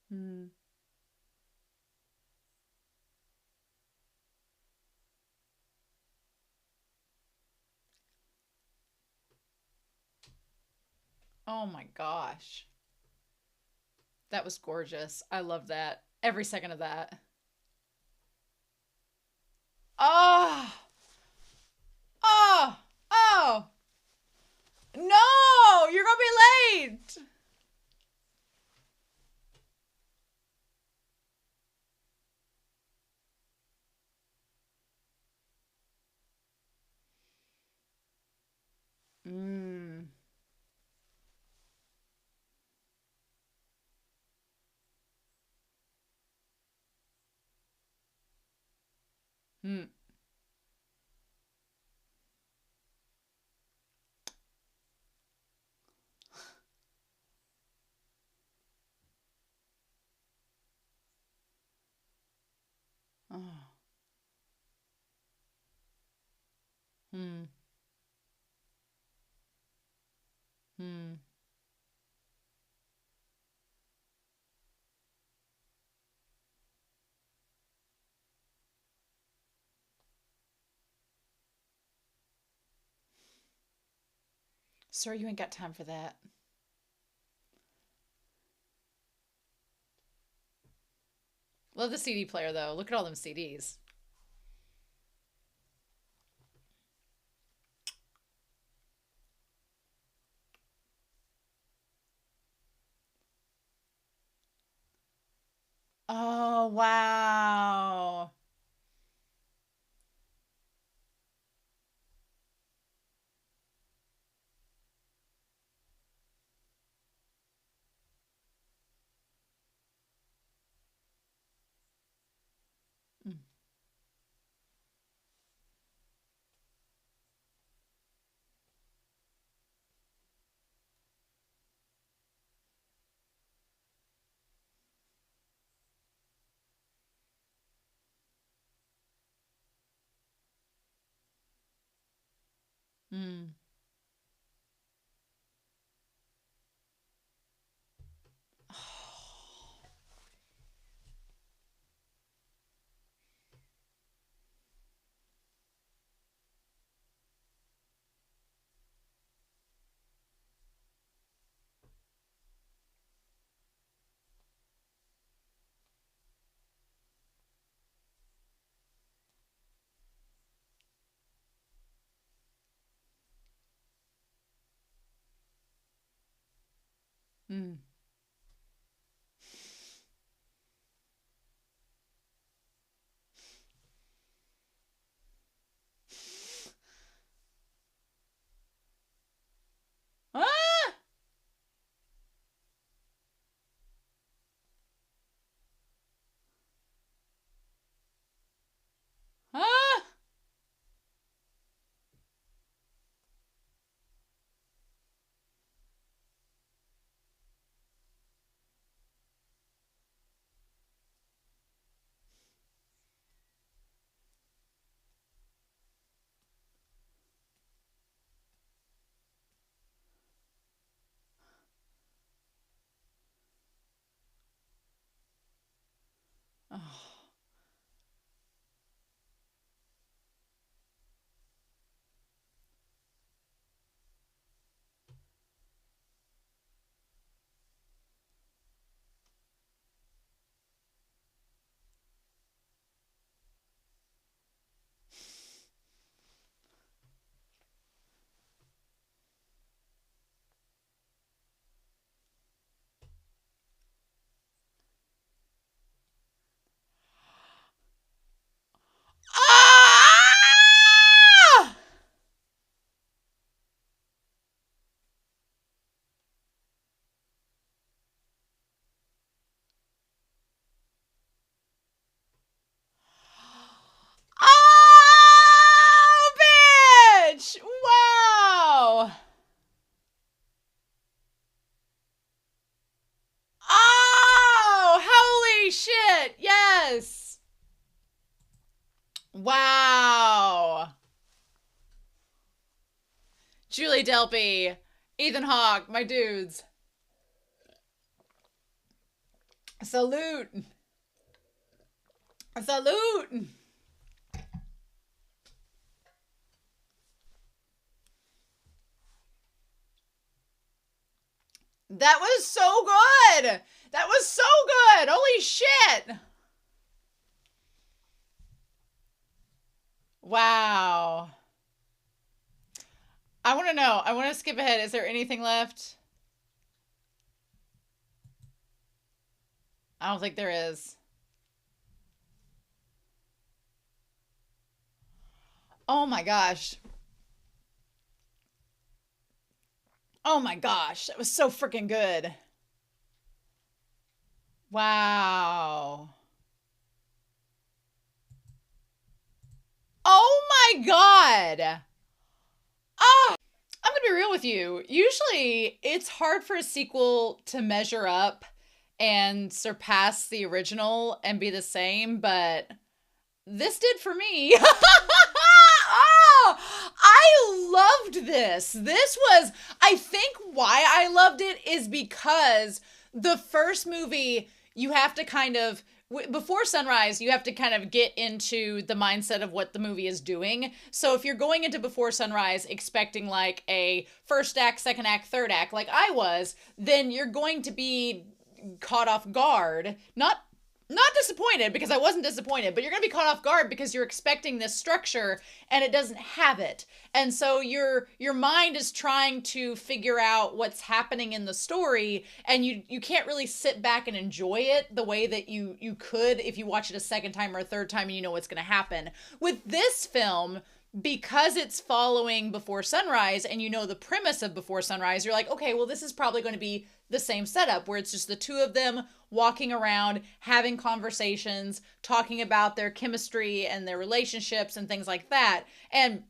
Hmm. Oh my gosh. That was gorgeous. I love that. Every second of that. Oh, oh, oh. No, you're gonna be late. Mm. Hmm. Oh. Hmm. Hmm. Sir, you ain't got time for that. Love the CD player though. Look at all them CDs. Oh, wow. Mm. Mm. Mm. Ah! Ah! Wow. Julie Delpy, Ethan Hawke, my dudes. Salute. Salute. That was so good. That was so good. Holy shit. Wow. I want to know. I want to skip ahead. Is there anything left? I don't think there is. Oh my gosh. Oh my gosh. That was so freaking good. Wow. Oh my god. Ah, I'm gonna be real with you. Usually, it's hard for a sequel to measure up and surpass the original and be the same, but this did for me. Oh, I loved this. This was, I think why I loved it is because the first movie, you have to kind of, before Sunrise, you have to kind of get into the mindset of what the movie is doing. So if you're going into Before Sunrise expecting like a first act, second act, third act, like I was, then you're going to be caught off guard. Not disappointed, because I wasn't disappointed, but you're going to be caught off guard because you're expecting this structure and it doesn't have it. And so your mind is trying to figure out what's happening in the story, and you can't really sit back and enjoy it the way that you could if you watch it a second time or a third time and you know what's going to happen. With this film, because it's following Before Sunrise and you know the premise of Before Sunrise, you're like, okay, well, this is probably going to be the same setup where it's just the two of them walking around, having conversations, talking about their chemistry and their relationships and things like that. And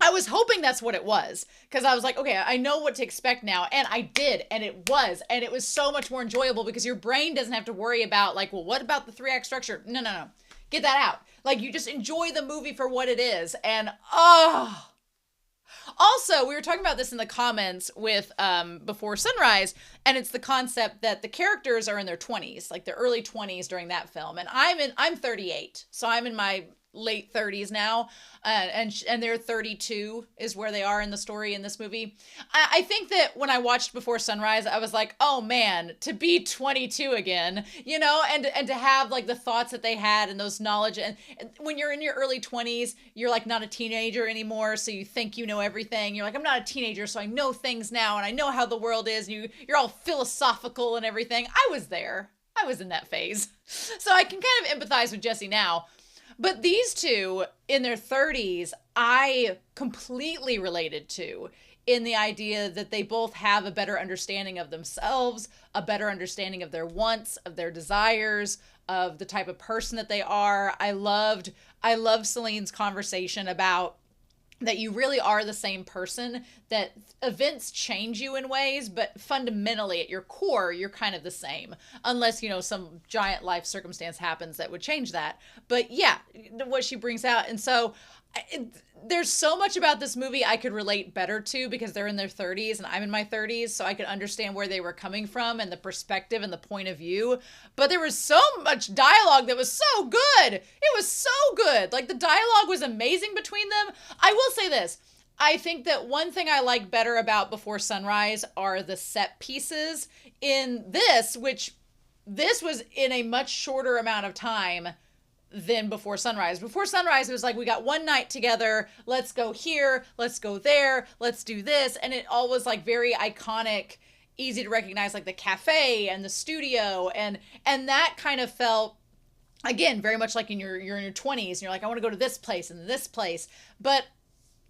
I was hoping that's what it was, because I was like, okay, I know what to expect now. And I did. And it was so much more enjoyable because your brain doesn't have to worry about like, well, what about the 3-act structure? No. Get that out. Like, you just enjoy the movie for what it is. And, oh. Also, we were talking about this in the comments with Before Sunrise, and it's the concept that the characters are in their 20s, like their early 20s during that film. And I'm 38, so I'm in my late 30s now, and they're 32 is where they are in the story in this movie. I think that when I watched Before Sunrise, I was like, oh man, to be 22 again, you know, and to have like the thoughts that they had and those knowledge. And when you're in your early 20s, you're like not a teenager anymore, so you think you know everything. You're like, I'm not a teenager, so I know things now, and I know how the world is, and you're all philosophical and everything. I was there. I was in that phase. So I can kind of empathize with Jesse now. But these two in their 30s, I completely related to, in the idea that they both have a better understanding of themselves, a better understanding of their wants, of their desires, of the type of person that they are. I loved Celine's conversation about that you really are the same person, that events change you in ways, but fundamentally at your core, you're kind of the same, unless, you know, some giant life circumstance happens that would change that. But yeah, what she brings out. And so there's so much about this movie I could relate better to, because they're in their 30s and I'm in my 30s, so I could understand where they were coming from and the perspective and the point of view. But there was so much dialogue that was so good. It was so good. Like, the dialogue was amazing between them. I will say this. I think that one thing I like better about Before Sunrise are the set pieces in this, which this was in a much shorter amount of time than Before Sunrise. Before Sunrise, it was like, we got one night together, let's go here, let's go there, let's do this. And it all was like very iconic, easy to recognize, like the cafe and the studio. And that kind of felt, again, very much like you're in your 20s and you're like, I want to go to this place and this place. But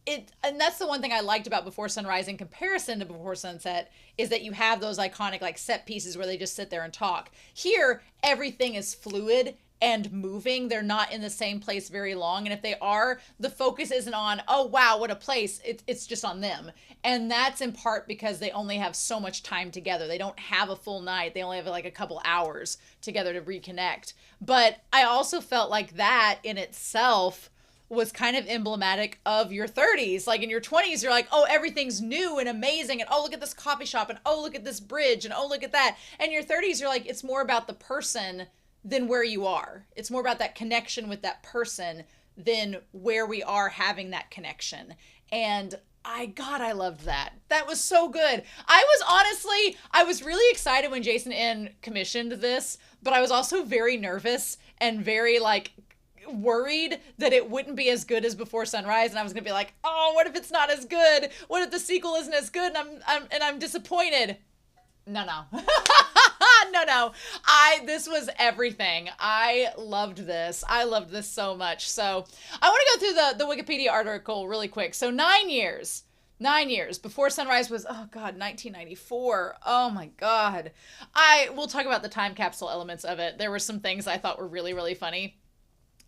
and that's the one thing I liked about Before Sunrise in comparison to Before Sunset, is that you have those iconic like set pieces where they just sit there and talk. Here, everything is fluid and moving. They're not in the same place very long. And if they are, the focus isn't on, oh, wow, what a place. It's just on them. And that's in part because they only have so much time together. They don't have a full night. They only have like a couple hours together to reconnect. But I also felt like that in itself was kind of emblematic of your 30s. Like in your 20s, you're like, oh, everything's new and amazing. And oh, look at this coffee shop. And oh, look at this bridge. And oh, look at that. And your 30s, you're like, it's more about the person than where you are. It's more about that connection with that person than where we are having that connection. And I loved that. That was so good. I was really excited when Jason N commissioned this, but I was also very nervous and very like worried that it wouldn't be as good as Before Sunrise, and I was gonna be like, oh, what if it's not as good? What if the sequel isn't as good and I'm disappointed? No. No. This was everything. I loved this. I loved this so much. So I want to go through the Wikipedia article really quick. So 9 years. 9 years. Before Sunrise was, 1994. Oh my God. We'll talk about the time capsule elements of it. There were some things I thought were really, really funny.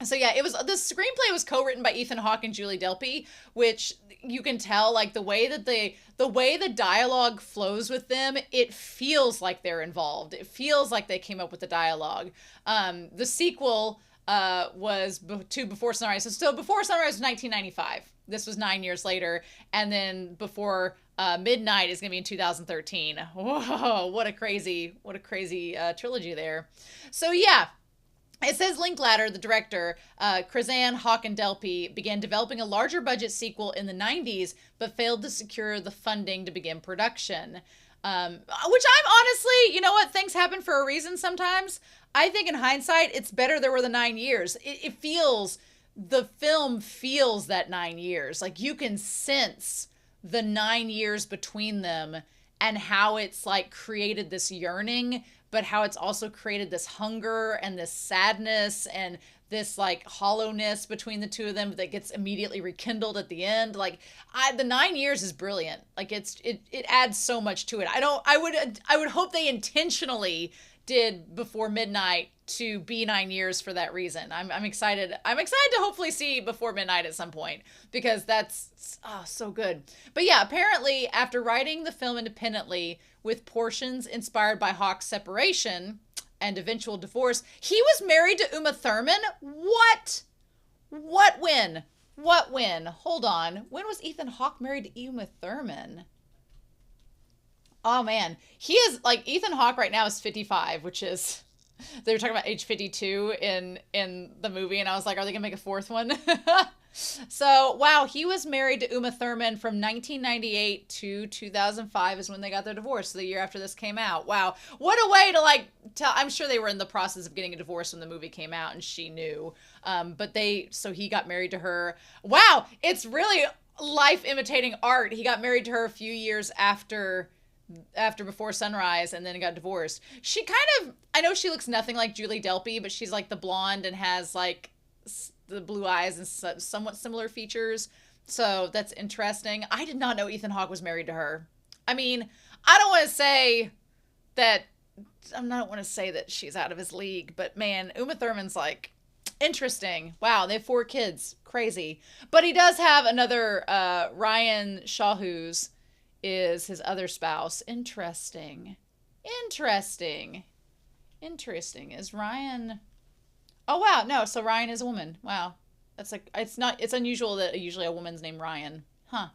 So yeah, the screenplay was co-written by Ethan Hawke and Julie Delpy, which you can tell, like the way the dialogue flows with them, it feels like they're involved. It feels like they came up with the dialogue. The sequel was to Before Sunrise. So Before Sunrise was 1995. This was 9 years later, and then Before Midnight is gonna be in 2013. Whoa, what a crazy trilogy there. So yeah. It says Linklater, the director, Krazan, Hawke, and Delpy began developing a larger budget sequel in the 90s, but failed to secure the funding to begin production. Which I'm honestly, you know what? Things happen for a reason sometimes. I think in hindsight, it's better there were the 9 years. The film feels that 9 years. Like you can sense the 9 years between them and how it's like created this yearning, but how it's also created this hunger and this sadness and this like hollowness between the two of them that gets immediately rekindled at the end. Like the 9 years is brilliant. Like it adds so much to it. I would hope they intentionally did Before Midnight to be 9 years for that reason. I'm excited. I'm excited to hopefully see Before Midnight at some point because that's so good. But yeah, apparently after writing the film independently with portions inspired by Hawke's separation and eventual divorce, he was married to Uma Thurman. What when? Hold on. When was Ethan Hawke married to Uma Thurman? Oh man, he is like Ethan Hawke right now is 55, which is they were talking about age 52 in the movie, and I was like, are they gonna make a fourth one? So wow, he was married to Uma Thurman from 1998 to 2005 is when they got their divorce. So the year after this came out. Wow, what a way to like tell. I'm sure they were in the process of getting a divorce when the movie came out, and she knew. So he got married to her. Wow, it's really life imitating art. He got married to her a few years after Before Sunrise, and then got divorced. She kind of, I know she looks nothing like Julie Delpy, but she's like the blonde and has like the blue eyes and somewhat similar features. So that's interesting. I did not know Ethan Hawke was married to her. I mean, I don't want to say that she's out of his league, but man, Uma Thurman's like interesting. Wow, they have 4 kids. Crazy. But he does have another Ryan Shawhoos is his other spouse. Interesting. Is Ryan... Oh, wow. No, so Ryan is a woman. Wow. That's like, it's unusual that usually a woman's named Ryan. Huh.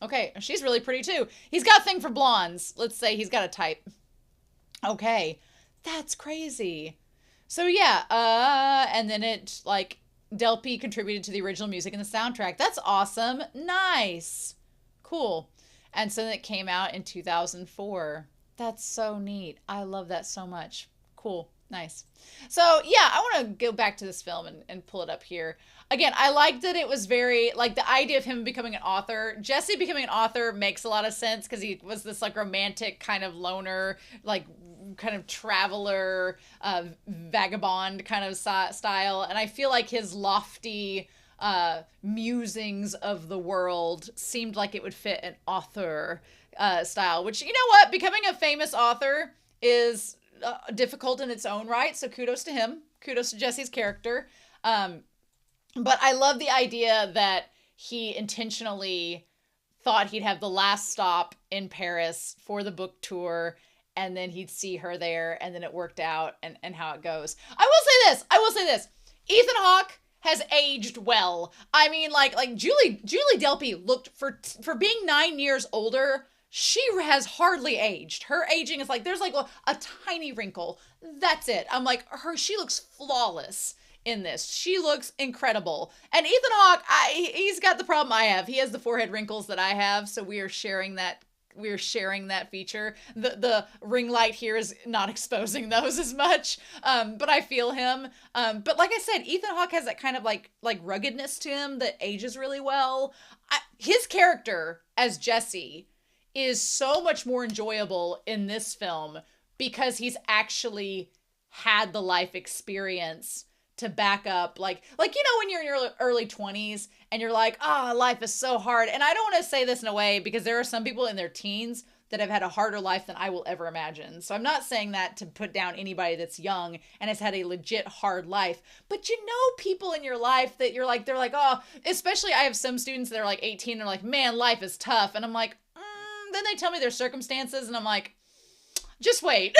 Okay. She's really pretty too. He's got a thing for blondes. Let's say he's got a type. Okay. That's crazy. So yeah. And then it like Delpy contributed to the original music and the soundtrack. That's awesome. Nice. Cool. And so then it came out in 2004. That's so neat. I love that so much. Cool. Nice. So yeah, I want to go back to this film and pull it up here. Again, I liked that it was very, like the idea of him becoming an author. Jesse becoming an author makes a lot of sense because he was this like romantic kind of loner, like kind of traveler, vagabond kind of style. And I feel like his lofty musings of the world seemed like it would fit an author style, which, you know what, becoming a famous author is difficult in its own right, so kudos to him. Kudos to Jesse's character. But I love the idea that he intentionally thought he'd have the last stop in Paris for the book tour, and then he'd see her there, and then it worked out, and how it goes. I will say this. Ethan Hawke has aged well. I mean, like Julie Delpy looked for being 9 years older. She has hardly aged. Her aging is like there's like a tiny wrinkle. That's it. I'm like she looks flawless in this. She looks incredible. And Ethan Hawke, he's got the problem I have. He has the forehead wrinkles that I have, so we are sharing that. We're sharing that feature. The ring light here is not exposing those as much, but I feel him. But like I said, Ethan Hawke has that kind of like ruggedness to him that ages really well. His character as Jesse is so much more enjoyable in this film because he's actually had the life experience to back up like when you're in your early 20s and you're like, life is so hard. And I don't want to say this in a way because there are some people in their teens that have had a harder life than I will ever imagine. So I'm not saying that to put down anybody that's young and has had a legit hard life. But people in your life that they're like, especially I have some students that are like 18 and they're like, man, life is tough. And I'm like, then they tell me their circumstances and I'm like, just wait.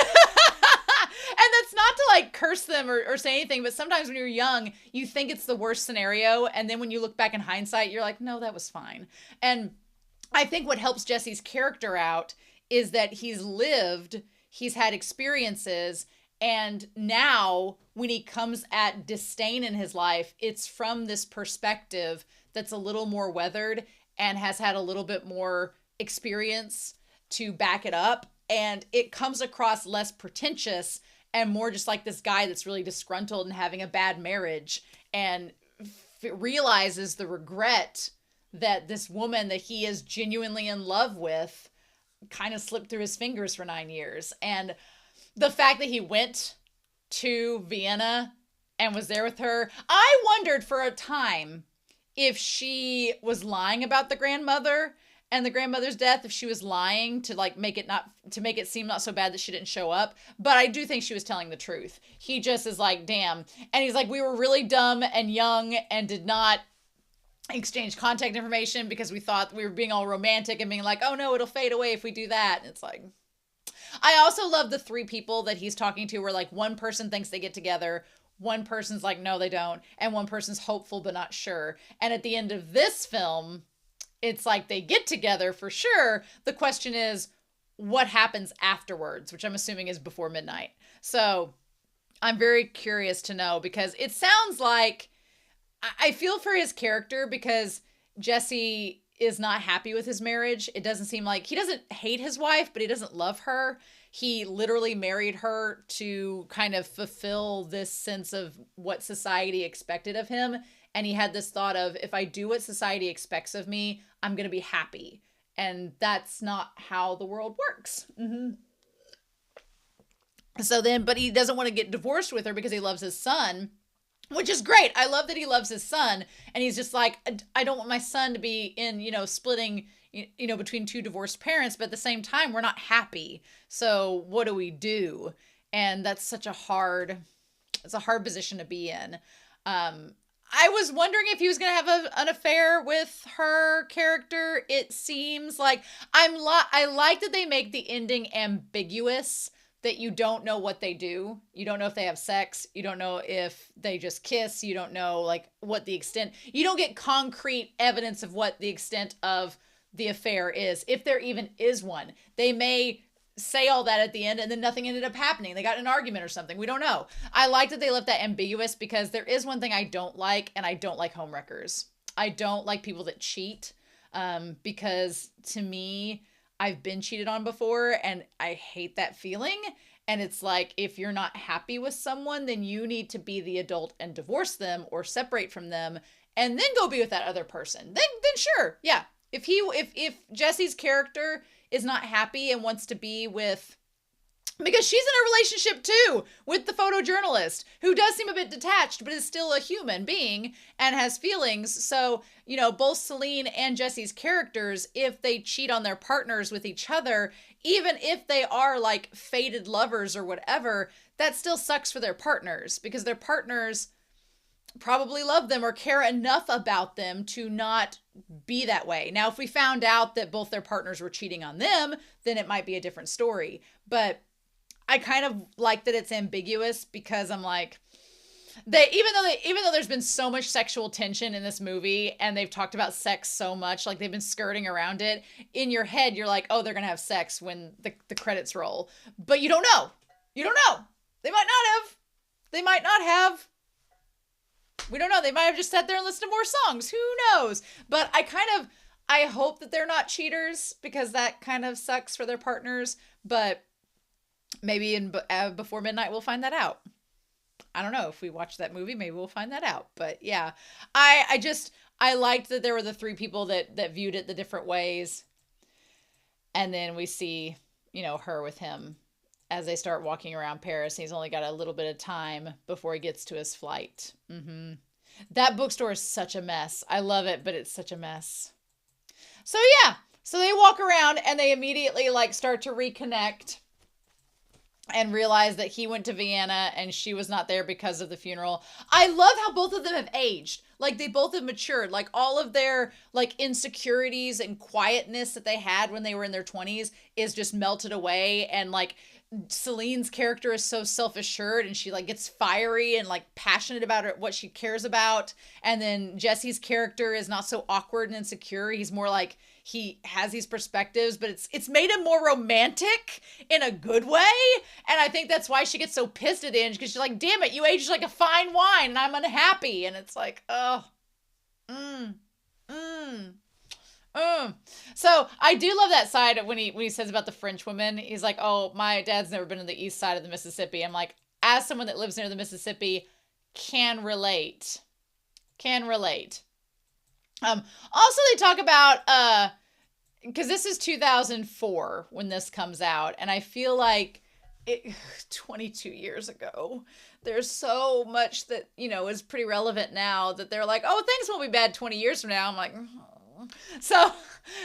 And that's not to like curse them or say anything, but sometimes when you're young, you think it's the worst scenario. And then when you look back in hindsight, you're like, no, that was fine. And I think what helps Jesse's character out is that he's had experiences. And now when he comes at disdain in his life, it's from this perspective that's a little more weathered and has had a little bit more experience to back it up. And it comes across less pretentious and more just like this guy that's really disgruntled and having a bad marriage and realizes the regret that this woman that he is genuinely in love with kind of slipped through his fingers for 9 years. And the fact that he went to Vienna and was there with her, I wondered for a time if she was lying about the grandmother and the grandmother's death, if she was lying to like make it seem not so bad that she didn't show up. But I do think she was telling the truth. He just is like, damn. And he's like, we were really dumb and young and did not exchange contact information because we thought we were being all romantic and being like, oh no, it'll fade away if we do that. And it's like, I also love the three people that he's talking to where like one person thinks they get together, one person's like, no, they don't. And one person's hopeful but not sure. And at the end of this film, it's like they get together for sure. The question is, what happens afterwards, which I'm assuming is before midnight. So I'm very curious to know because it sounds like I feel for his character because Jesse is not happy with his marriage. It doesn't seem like he doesn't hate his wife, but he doesn't love her. He literally married her to kind of fulfill this sense of what society expected of him. And he had this thought of, if I do what society expects of me, I'm going to be happy. And that's not how the world works. Mm-hmm. So then, but he doesn't want to get divorced with her because he loves his son, which is great. I love that he loves his son. And he's just like, I don't want my son to be in, splitting, between two divorced parents. But at the same time, we're not happy. So what do we do? And that's it's a hard position to be in. I was wondering if he was going to have an affair with her character. It seems like I like that they make the ending ambiguous, that you don't know what they do. You don't know if they have sex. You don't know if they just kiss. You don't know like what the extent. You don't get concrete evidence of what the extent of the affair is, if there even is one. They may say all that at the end and then nothing ended up happening. They got in an argument or something. We don't know. I like that they left that ambiguous because there is one thing I don't like, and I don't like homewreckers. I don't like people that cheat because to me, I've been cheated on before and I hate that feeling. And it's like, if you're not happy with someone, then you need to be the adult and divorce them or separate from them and then go be with that other person. Then sure. Yeah. If Jesse's character is not happy and wants to be with, because she's in a relationship too with the photojournalist who does seem a bit detached, but is still a human being and has feelings. So, both Celine and Jesse's characters, if they cheat on their partners with each other, even if they are like fated lovers or whatever, that still sucks for their partners because their partners probably love them or care enough about them to not be that way. Now, if we found out that both their partners were cheating on them, then it might be a different story. But I kind of like that it's ambiguous because I'm like, Even though there's been so much sexual tension in this movie and they've talked about sex so much, like they've been skirting around it, in your head you're like, oh, they're gonna have sex when the credits roll. But you don't know. You don't know. They might not have. They might not have. We don't know. They might have just sat there and listened to more songs. Who knows? But I hope that they're not cheaters, because that kind of sucks for their partners. But maybe before midnight we'll find that out. I don't know. If we watch that movie, maybe we'll find that out. But yeah, I liked that there were the three people that viewed it the different ways. And then we see, her with him as they start walking around Paris. He's only got a little bit of time before he gets to his flight. That bookstore is such a mess. I love it, but it's such a mess. So yeah, so they walk around and they immediately start to reconnect and realize that he went to Vienna and she was not there because of the funeral. I love how both of them have aged. They both have matured. All of their insecurities and quietness that they had when they were in their 20s is just melted away. And Celine's character is so self-assured and she gets fiery and passionate about what she cares about. And then Jesse's character is not so awkward and insecure. He's more he has these perspectives, but it's made him more romantic in a good way. And I think that's why she gets so pissed at the end, because she's like, damn it, you aged like a fine wine and I'm unhappy. And it's So I do love that side when he says about the French woman. He's like, oh, my dad's never been on the east side of the Mississippi. I'm like, as someone that lives near the Mississippi, can relate. Also, they talk about, because this is 2004 when this comes out, and I feel like 22 years ago, there's so much that, is pretty relevant now that they're like, oh, things won't be bad 20 years from now. I'm like, oh. So,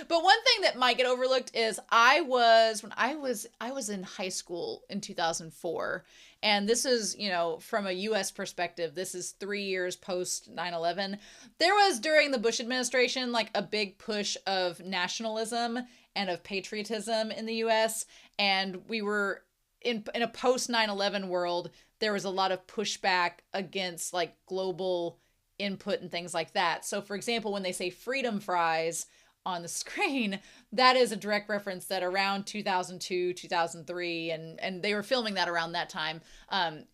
but one thing that might get overlooked is I was in high school in 2004. And this is, from a U.S. perspective, this is 3 years post 9/11. There was, during the Bush administration, a big push of nationalism and of patriotism in the U.S. And we were in a post 9/11 world. There was a lot of pushback against global input and things like that. So, for example, when they say freedom fries on the screen, that is a direct reference that around 2002, 2003, and they were filming that around that time.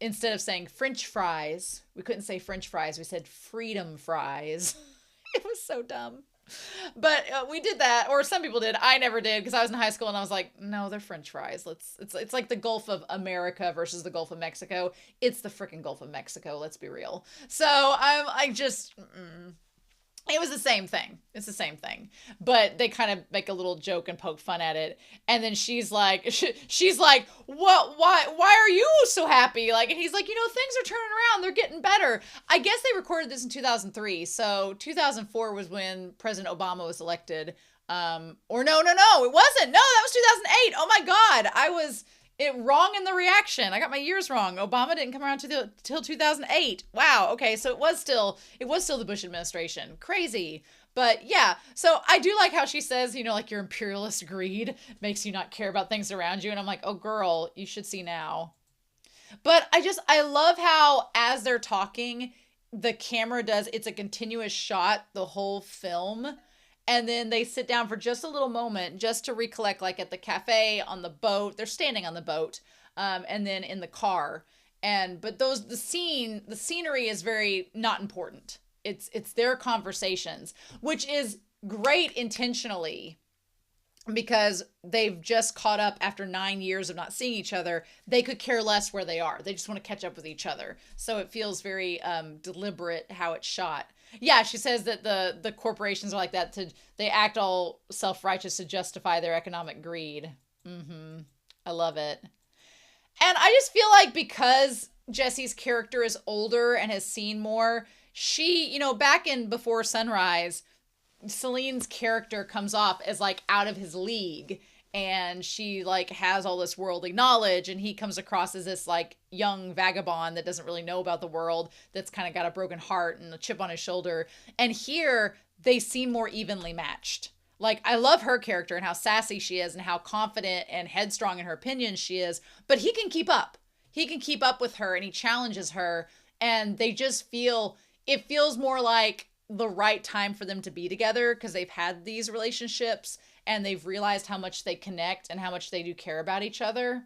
Instead of saying French fries, we couldn't say French fries. We said freedom fries. It was so dumb. But we did that, or some people did. I never did, because I was in high school and I was like, no, they're French fries. It's like the Gulf of America versus the Gulf of Mexico. It's the freaking Gulf of Mexico. Let's be real. So it was the same thing. It's the same thing. But they kind of make a little joke and poke fun at it. And then she's like, what, why are you so happy? And he's like, things are turning around. They're getting better. I guess they recorded this in 2003. So 2004 was when President Obama was elected. Or no, it wasn't. No, that was 2008. Oh my God. I was wrong in the reaction. I got my years wrong. Obama didn't come around till 2008. Wow. Okay. So it was still the Bush administration. Crazy. But yeah, so I do like how she says, your imperialist greed makes you not care about things around you. And I'm like, oh girl, you should see now. But I love how, as they're talking, the camera it's a continuous shot the whole film. And then they sit down for just a little moment just to recollect, at the cafe, on the boat. They're standing on the boat, and then in the car. But the scenery is very not important. It's their conversations, which is great intentionally, because they've just caught up after 9 years of not seeing each other. They could care less where they are. They just want to catch up with each other. So it feels very deliberate how it's shot. Yeah, she says that the corporations are like that. They act all self-righteous to justify their economic greed. I love it. And I just feel like, because Jesse's character is older and has seen more, she, back in Before Sunrise, Celine's character comes off as out of his league. And she has all this worldly knowledge, and he comes across as this young vagabond that doesn't really know about the world, that's kind of got a broken heart and a chip on his shoulder. And here they seem more evenly matched. I love her character and how sassy she is and how confident and headstrong in her opinions she is, but he can keep up. He can keep up with her, and he challenges her. and they just feel, it feels more like the right time for them to be together because they've had these relationships and they've realized how much they connect and how much they do care about each other.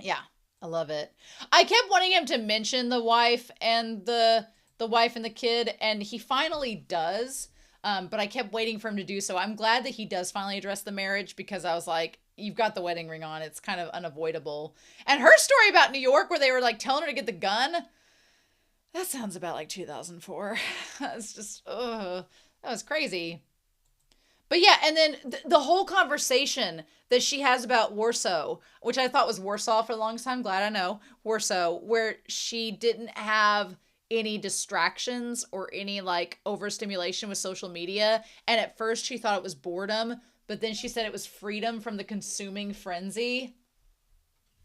Yeah, I love it. I kept wanting him to mention the wife and the kid, and he finally does. But I kept waiting for him to do so. I'm glad that he does finally address the marriage, because I was like, you've got the wedding ring on. It's kind of unavoidable. And her story about New York where they were like telling her to get the gun, that sounds about like 2004. It's just, ugh, that was crazy. But yeah, and then the whole conversation that she has about Warsaw, which I thought was Warsaw for the longest time, glad I know, Warsaw, where she didn't have any distractions or any like overstimulation with social media. And at first she thought it was boredom, but then she said it was freedom from the consuming frenzy.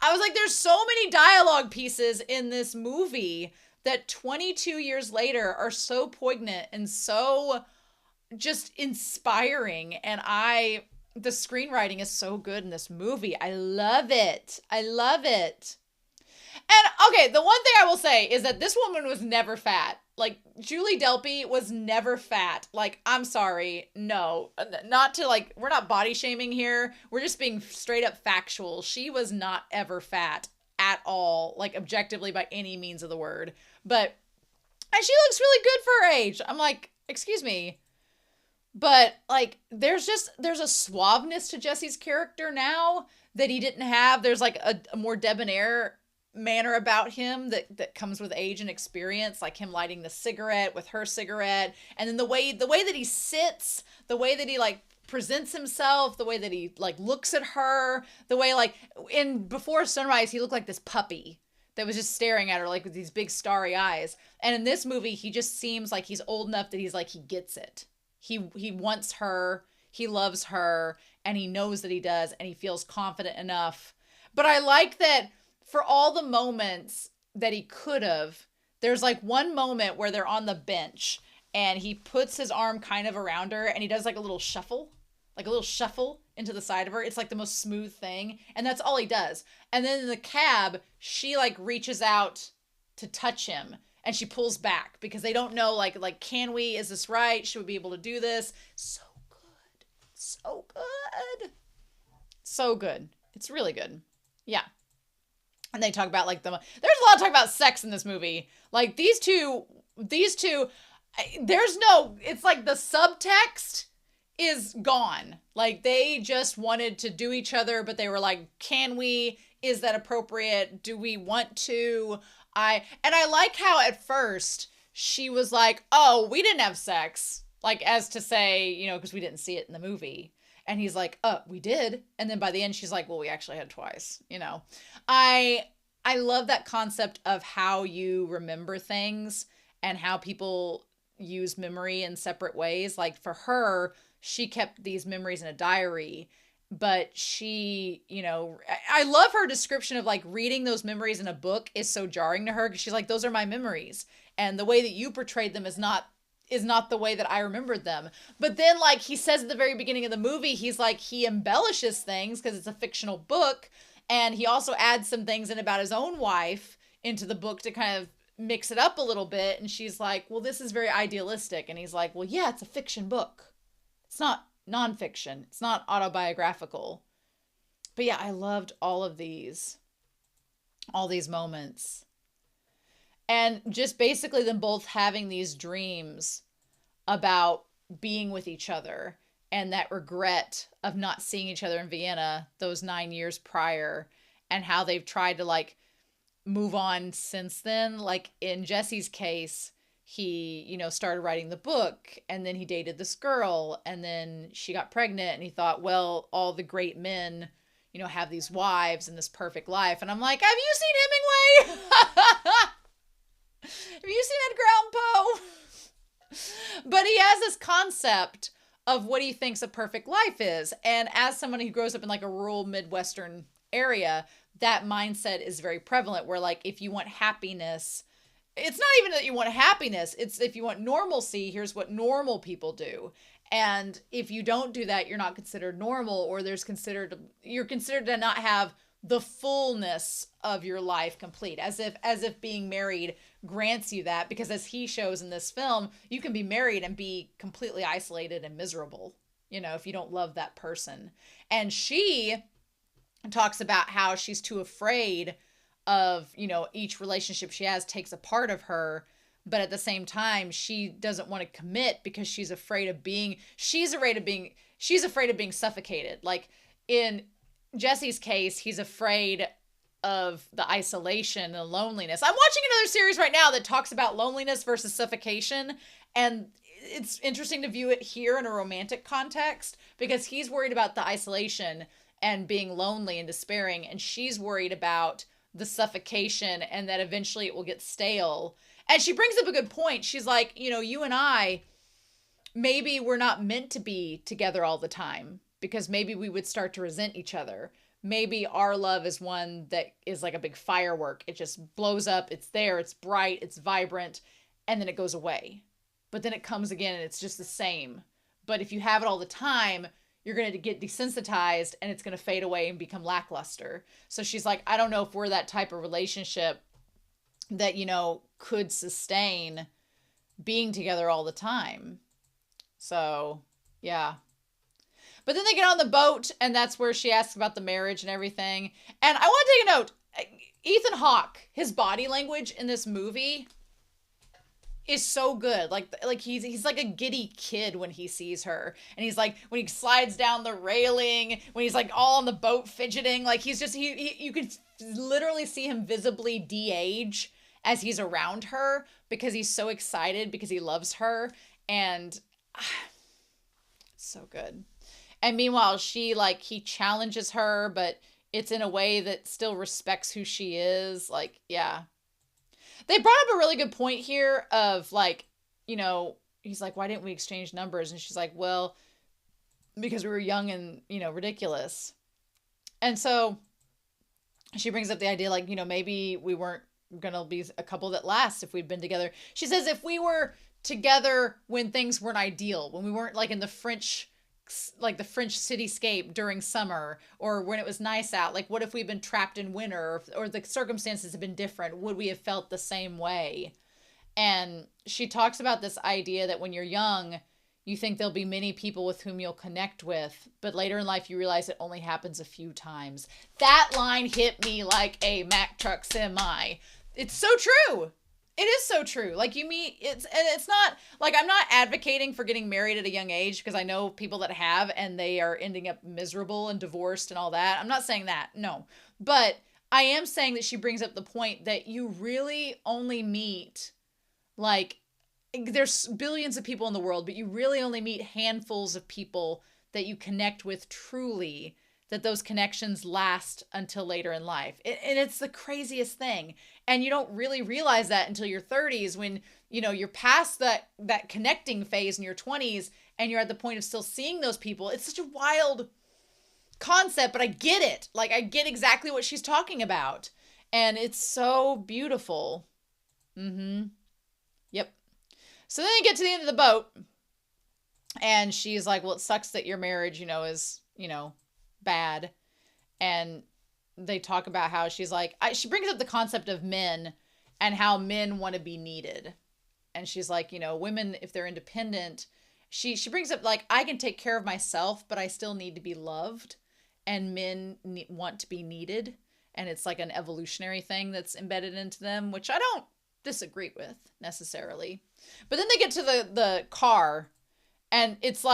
I was like, there's so many dialogue pieces in this movie that 22 years later are so poignant and so just inspiring. And the screenwriting is so good in this movie. I love it. I love it. And okay, the one thing I will say is that this woman was never fat. Like, Julie Delpy was never fat. Like, I'm sorry. No, not to like, we're not body shaming here. We're just being straight up factual. She was not ever fat at all, like objectively by any means of the word. But, and she looks really good for her age. I'm like, excuse me. But like, there's a suaveness to Jesse's character now that he didn't have. There's like a more debonair manner about him that comes with age and experience, like him lighting the cigarette with her cigarette, and then the way that he sits, the way that he like presents himself, the way that he like looks at her, the way like in Before Sunrise he looked like this puppy that was just staring at her like with these big starry eyes. And in this movie he just seems like he's old enough that he's like, he gets it. He wants her, he loves her, and he knows that he does, and he feels confident enough. But I like that for all the moments that he could have, there's like one moment where they're on the bench and he puts his arm kind of around her and he does like a little shuffle into the side of her. It's like the most smooth thing. And that's all he does. And then in the cab, she like reaches out to touch him and she pulls back because they don't know, like, can we, is this right? Should we be able to do this? So good. So good. So good. It's really good. Yeah. And they talk about like there's a lot of talk about sex in this movie. Like these two, it's like the subtext is gone. Like they just wanted to do each other, but they were like, can we, is that appropriate? Do we want to? I like how at first she was like, oh, we didn't have sex. Like as to say, you know, because we didn't see it in the movie. And he's like, we did. And then by the end, she's like, well, we actually had twice, you know. I love that concept of how you remember things and how people use memory in separate ways. Like for her, she kept these memories in a diary, but she, you know, I love her description of like reading those memories in a book is so jarring to her because she's like, those are my memories. And the way that you portrayed them is not the way that I remembered them. But then like he says at the very beginning of the movie, he's like, he embellishes things because it's a fictional book. And he also adds some things in about his own wife into the book to kind of mix it up a little bit. And she's like, well, this is very idealistic. And he's like, well, yeah, it's a fiction book. It's not nonfiction. It's not autobiographical. But yeah, I loved all these moments. And just basically them both having these dreams about being with each other and that regret of not seeing each other in Vienna those 9 years prior and how they've tried to like move on since then. Like in Jesse's case, he, you know, started writing the book and then he dated this girl and then she got pregnant and he thought, well, all the great men, you know, have these wives and this perfect life. And I'm like, have you seen Hemingway? Have you seen Edgar Allan Poe? But he has this concept of what he thinks a perfect life is. And as someone who grows up in like a rural Midwestern area, that mindset is very prevalent where like, if you want happiness, it's not even that you want happiness. It's if you want normalcy, here's what normal people do. And if you don't do that, you're not considered normal, or you're considered to not have the fullness of your life complete, as if being married grants you that, because as he shows in this film, you can be married and be completely isolated and miserable, if you don't love that person. And she talks about how she's too afraid of, each relationship she has takes a part of her, but at the same time she doesn't want to commit because she's afraid of being suffocated. Like in Jesse's case, he's afraid of the isolation and the loneliness. I'm watching another series right now that talks about loneliness versus suffocation, and it's interesting to view it here in a romantic context, because he's worried about the isolation and being lonely and despairing, and she's worried about the suffocation and that eventually it will get stale. And she brings up a good point. She's like, you and I, maybe we're not meant to be together all the time, because maybe we would start to resent each other. Maybe our love is one that is like a big firework. It just blows up. It's there. It's bright. It's vibrant. And then it goes away. But then it comes again and it's just the same. But if you have it all the time, you're going to get desensitized and it's going to fade away and become lackluster. So she's like, I don't know if we're that type of relationship that, could sustain being together all the time. So, yeah. But then they get on the boat, and that's where she asks about the marriage and everything. And I want to take a note. Ethan Hawke, his body language in this movie is so good. Like he's like a giddy kid when he sees her. And he's like, when he slides down the railing, when he's like all on the boat fidgeting, like he's just, you can literally see him visibly de-age as he's around her, because he's so excited because he loves her. And so good. And meanwhile, he challenges her, but it's in a way that still respects who she is. Like, yeah. They brought up a really good point here of he's like, why didn't we exchange numbers? And she's like, well, because we were young and, ridiculous. And so she brings up the idea, maybe we weren't going to be a couple that lasts if we'd been together. She says, if we were together when things weren't ideal, when we weren't in the French cityscape during summer, or when it was nice out, what if we'd been trapped in winter, or the circumstances had been different, would we have felt the same way? And she talks about this idea that when you're young, you think there'll be many people with whom you'll connect with, but later in life you realize it only happens a few times. That line hit me like a Mack truck semi. It's so true. It is so true. It's not I'm not advocating for getting married at a young age, because I know people that have, and they are ending up miserable and divorced and all that. I'm not saying that. No. But I am saying that she brings up the point that you really only meet, there's billions of people in the world, but you really only meet handfuls of people that you connect with truly, that those connections last until later in life. And it's the craziest thing. And you don't really realize that until your 30s, when, you're past that connecting phase in your 20s, and you're at the point of still seeing those people. It's such a wild concept, but I get it. I get exactly what she's talking about. And it's so beautiful. Mm-hmm. Yep. So then they get to the end of the boat, and she's like, well, it sucks that your marriage, is, bad. And they talk about how she's like, she brings up the concept of men and how men want to be needed. And she's like, women, if they're independent, she brings up I can take care of myself, but I still need to be loved. And men want to be needed. And it's like an evolutionary thing that's embedded into them, which I don't disagree with necessarily. But then they get to the car, and it's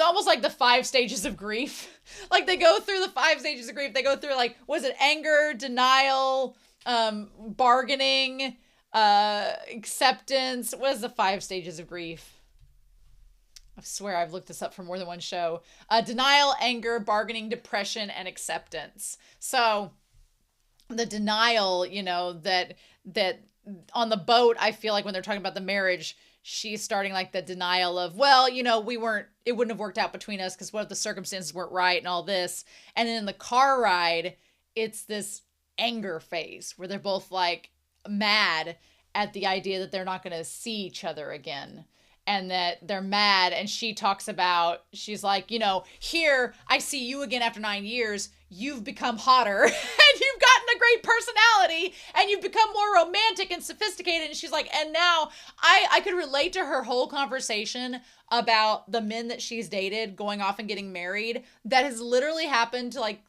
almost like the 5 stages of grief. They go through the 5 stages of grief. They go through was it anger, denial, bargaining, acceptance? What is the 5 stages of grief? I swear I've looked this up for more than one show. Denial, anger, bargaining, depression, and acceptance. So the denial, that on the boat, I feel like when they're talking about the marriage, she's starting the denial of, well, it wouldn't have worked out between us because what if the circumstances weren't right and all this. And then in the car ride, it's this anger phase where they're both mad at the idea that they're not going to see each other again. and that they're mad. And she talks about, she's like, you know, here I see you again after 9 years. You've become hotter and you've gotten a great personality and you've become more romantic and sophisticated. And she's like, and now I could relate to her whole conversation about the men that she's dated going off and getting married. That has literally happened to like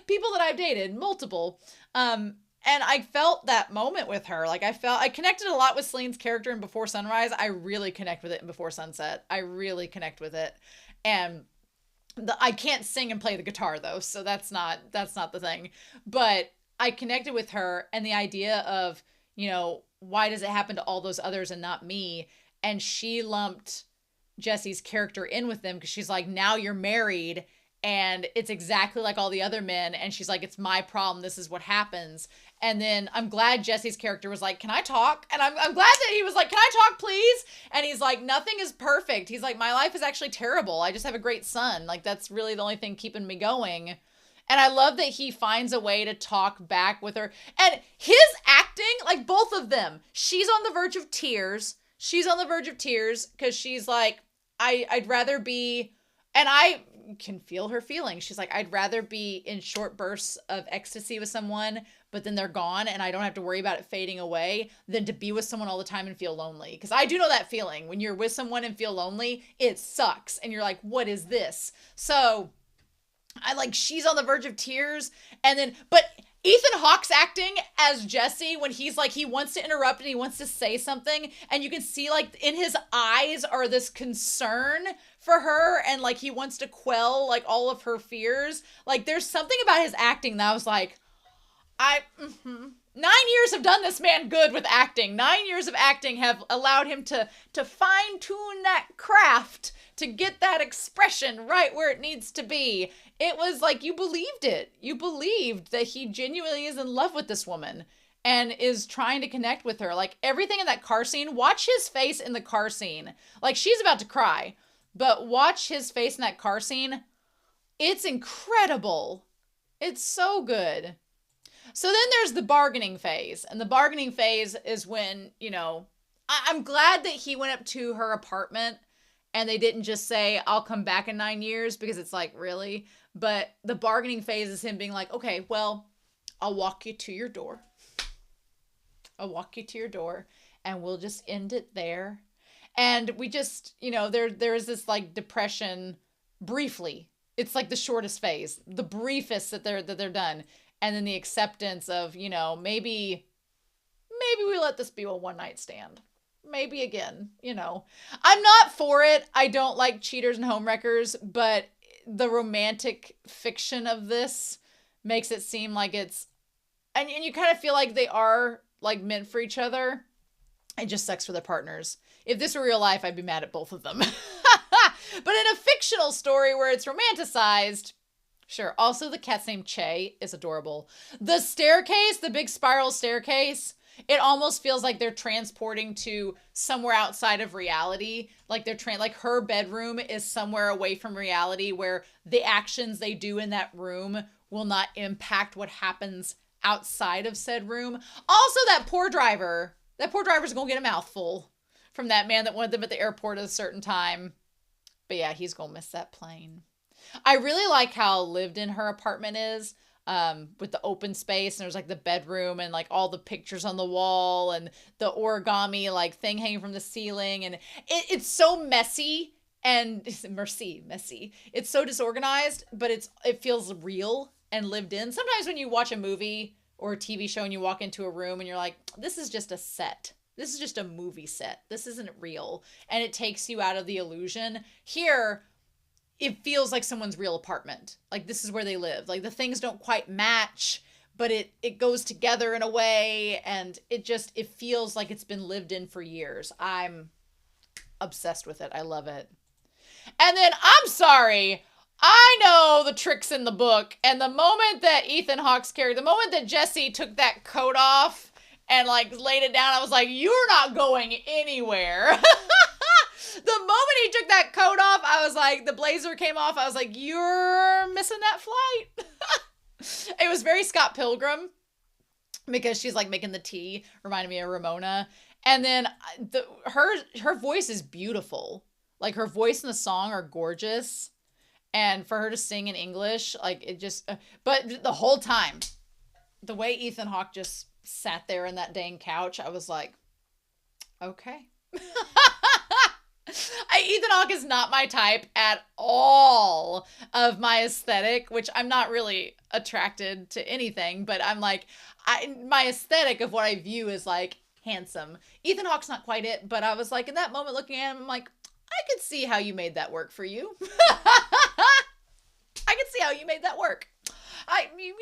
people that I've dated, multiple. And I felt that moment with her. Like I connected a lot with Celine's character in Before Sunrise. I really connect with it in Before Sunset. I really connect with it. And I can't sing and play the guitar though, so that's not the thing. But I connected with her and the idea of, you know, why does it happen to all those others and not me? And she lumped Jesse's character in with them because she's like, now you're married and it's exactly like all the other men. And she's like, it's my problem. This is what happens. And then I'm glad Jesse's character was like, can I talk? And I'm glad that he was like, can I talk, please? And he's like, nothing is perfect. He's like, my life is actually terrible. I just have a great son. Like, that's really the only thing keeping me going. And I love that he finds a way to talk back with her. And his acting, like both of them, she's on the verge of tears. She's on the verge of tears because she's like, I'd rather be, and I can feel her feelings. She's like, I'd rather be in short bursts of ecstasy with someone, but then they're gone and I don't have to worry about it fading away, than to be with someone all the time and feel lonely. Because I do know that feeling. When you're with someone and feel lonely, it sucks. And you're like, what is this? So I like, she's on the verge of tears. And then, but Ethan Hawke's acting as Jesse, when he's like, he wants to interrupt and he wants to say something, and you can see like in his eyes are this concern for her, and like he wants to quell like all of her fears. Like there's something about his acting that I was like, 9 years have done this man good with acting. 9 years of acting have allowed him to fine tune that craft, to get that expression right where it needs to be. It was like, you believed it. You believed that he genuinely is in love with this woman and is trying to connect with her. Like everything in that car scene, watch his face in the car scene. Like she's about to cry, but watch his face in that car scene. It's incredible. It's so good. So then there's the bargaining phase. And the bargaining phase is when, you know, I'm glad that he went up to her apartment and they didn't just say, I'll come back in 9 years, because it's like, really? But the bargaining phase is him being like, okay, well, I'll walk you to your door. I'll walk you to your door and we'll just end it there. And we just, you know, there is this like depression briefly. It's like the shortest phase, the briefest that they're done. And then the acceptance of, you know, maybe we let this be a one night stand. Maybe again, you know. I'm not for it. I don't like cheaters and homewreckers, but the romantic fiction of this makes it seem like it's, and you kind of feel like they are like meant for each other. It just sucks for their partners. If this were real life, I'd be mad at both of them. But in a fictional story where it's romanticized, sure. Also, the cat's name Che is adorable. The staircase, the big spiral staircase, it almost feels like they're transporting to somewhere outside of reality. Like like her bedroom is somewhere away from reality, where the actions they do in that room will not impact what happens outside of said room. Also, that poor driver's gonna get a mouthful from that man that wanted them at the airport at a certain time. But yeah, he's gonna miss that plane. I really like how lived in her apartment is, with the open space, and there's like the bedroom and like all the pictures on the wall and the origami like thing hanging from the ceiling, and it's so messy and messy. It's so disorganized, but it feels real and lived in. Sometimes when you watch a movie or a TV show and you walk into a room and you're like, this is just a set. This is just a movie set. This isn't real. And it takes you out of the illusion. Here, it feels like someone's real apartment. Like this is where they live. Like the things don't quite match, but it goes together in a way, and it feels like it's been lived in for years. I'm obsessed with it. I love it. And then, I'm sorry, I know the tricks in the book, and the moment that Ethan Hawke's character, the moment that Jesse took that coat off and like laid it down, I was like, you're not going anywhere. The moment he took that coat off, I was like, the blazer came off, I was like, you're missing that flight. It was very Scott Pilgrim, because she's like making the tea, reminded me of Ramona. And then her voice is beautiful. Like her voice and the song are gorgeous. And for her to sing in English, like it just, but the whole time, the way Ethan Hawke just sat there in that dang couch, I was like, okay. Ethan Hawke is not my type at all of my aesthetic, which I'm not really attracted to anything, but I'm like, my aesthetic of what I view is like handsome. Ethan Hawke's not quite it, but I was like, in that moment looking at him, I'm like, I could see how you made that work for you. I could see how you made that work. You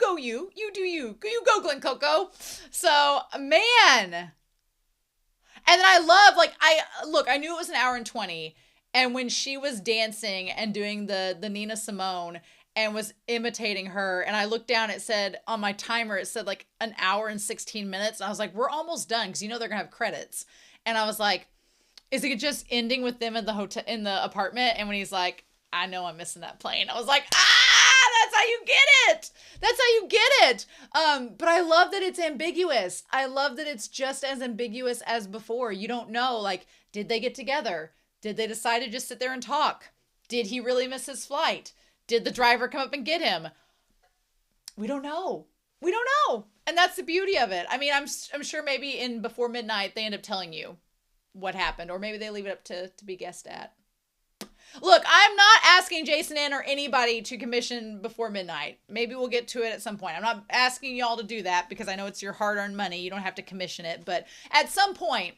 go, you do you go, Glen Coco. So man. And then I love, like, I knew it was an hour and 20. And when she was dancing and doing the Nina Simone and was imitating her, and I looked down, it said on my timer, it said like an hour and 16 minutes. And I was like, we're almost done. Cause you know, they're gonna have credits. And I was like, is it just ending with them in the hotel, in the apartment? And when he's like, I know I'm missing that plane, I was like, that's how you get it. That's how you get it. But I love that it's ambiguous. I love that it's just as ambiguous as before. You don't know, like, did they get together? Did they decide to just sit there and talk? Did he really miss his flight? Did the driver come up and get him? We don't know. We don't know. And that's the beauty of it. I mean, I'm sure maybe in Before Midnight, they end up telling you what happened, or maybe they leave it up to be guessed at. Look, I'm not asking Jason N or anybody to commission Before Midnight. Maybe we'll get to it at some point. I'm not asking y'all to do that because I know it's your hard-earned money. You don't have to commission it. But at some point,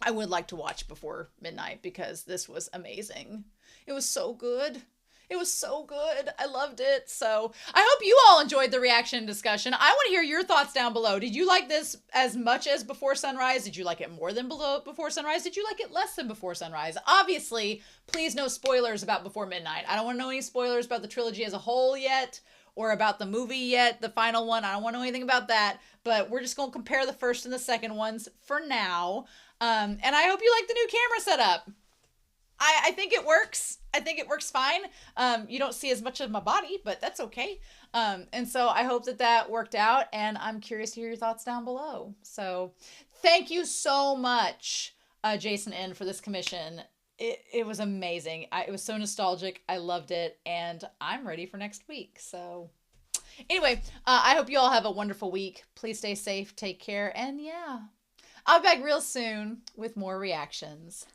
I would like to watch Before Midnight because this was amazing. It was so good. It was so good. I loved it. So I hope you all enjoyed the reaction discussion. I want to hear your thoughts down below. Did you like this as much as Before Sunrise? Did you like it more than Before Sunrise? Did you like it less than Before Sunrise? Obviously, please no spoilers about Before Midnight. I don't want to know any spoilers about the trilogy as a whole yet, or about the movie yet, the final one. I don't want to know anything about that, but we're just going to compare the first and the second ones for now. And I hope you like the new camera setup. I think it works. I think it works fine. You don't see as much of my body, but that's okay. And so I hope that worked out, and I'm curious to hear your thoughts down below. So thank you so much, Jason N, for this commission. It was amazing. It was so nostalgic. I loved it, and I'm ready for next week. So anyway, I hope you all have a wonderful week. Please stay safe, take care, and yeah, I'll be back real soon with more reactions.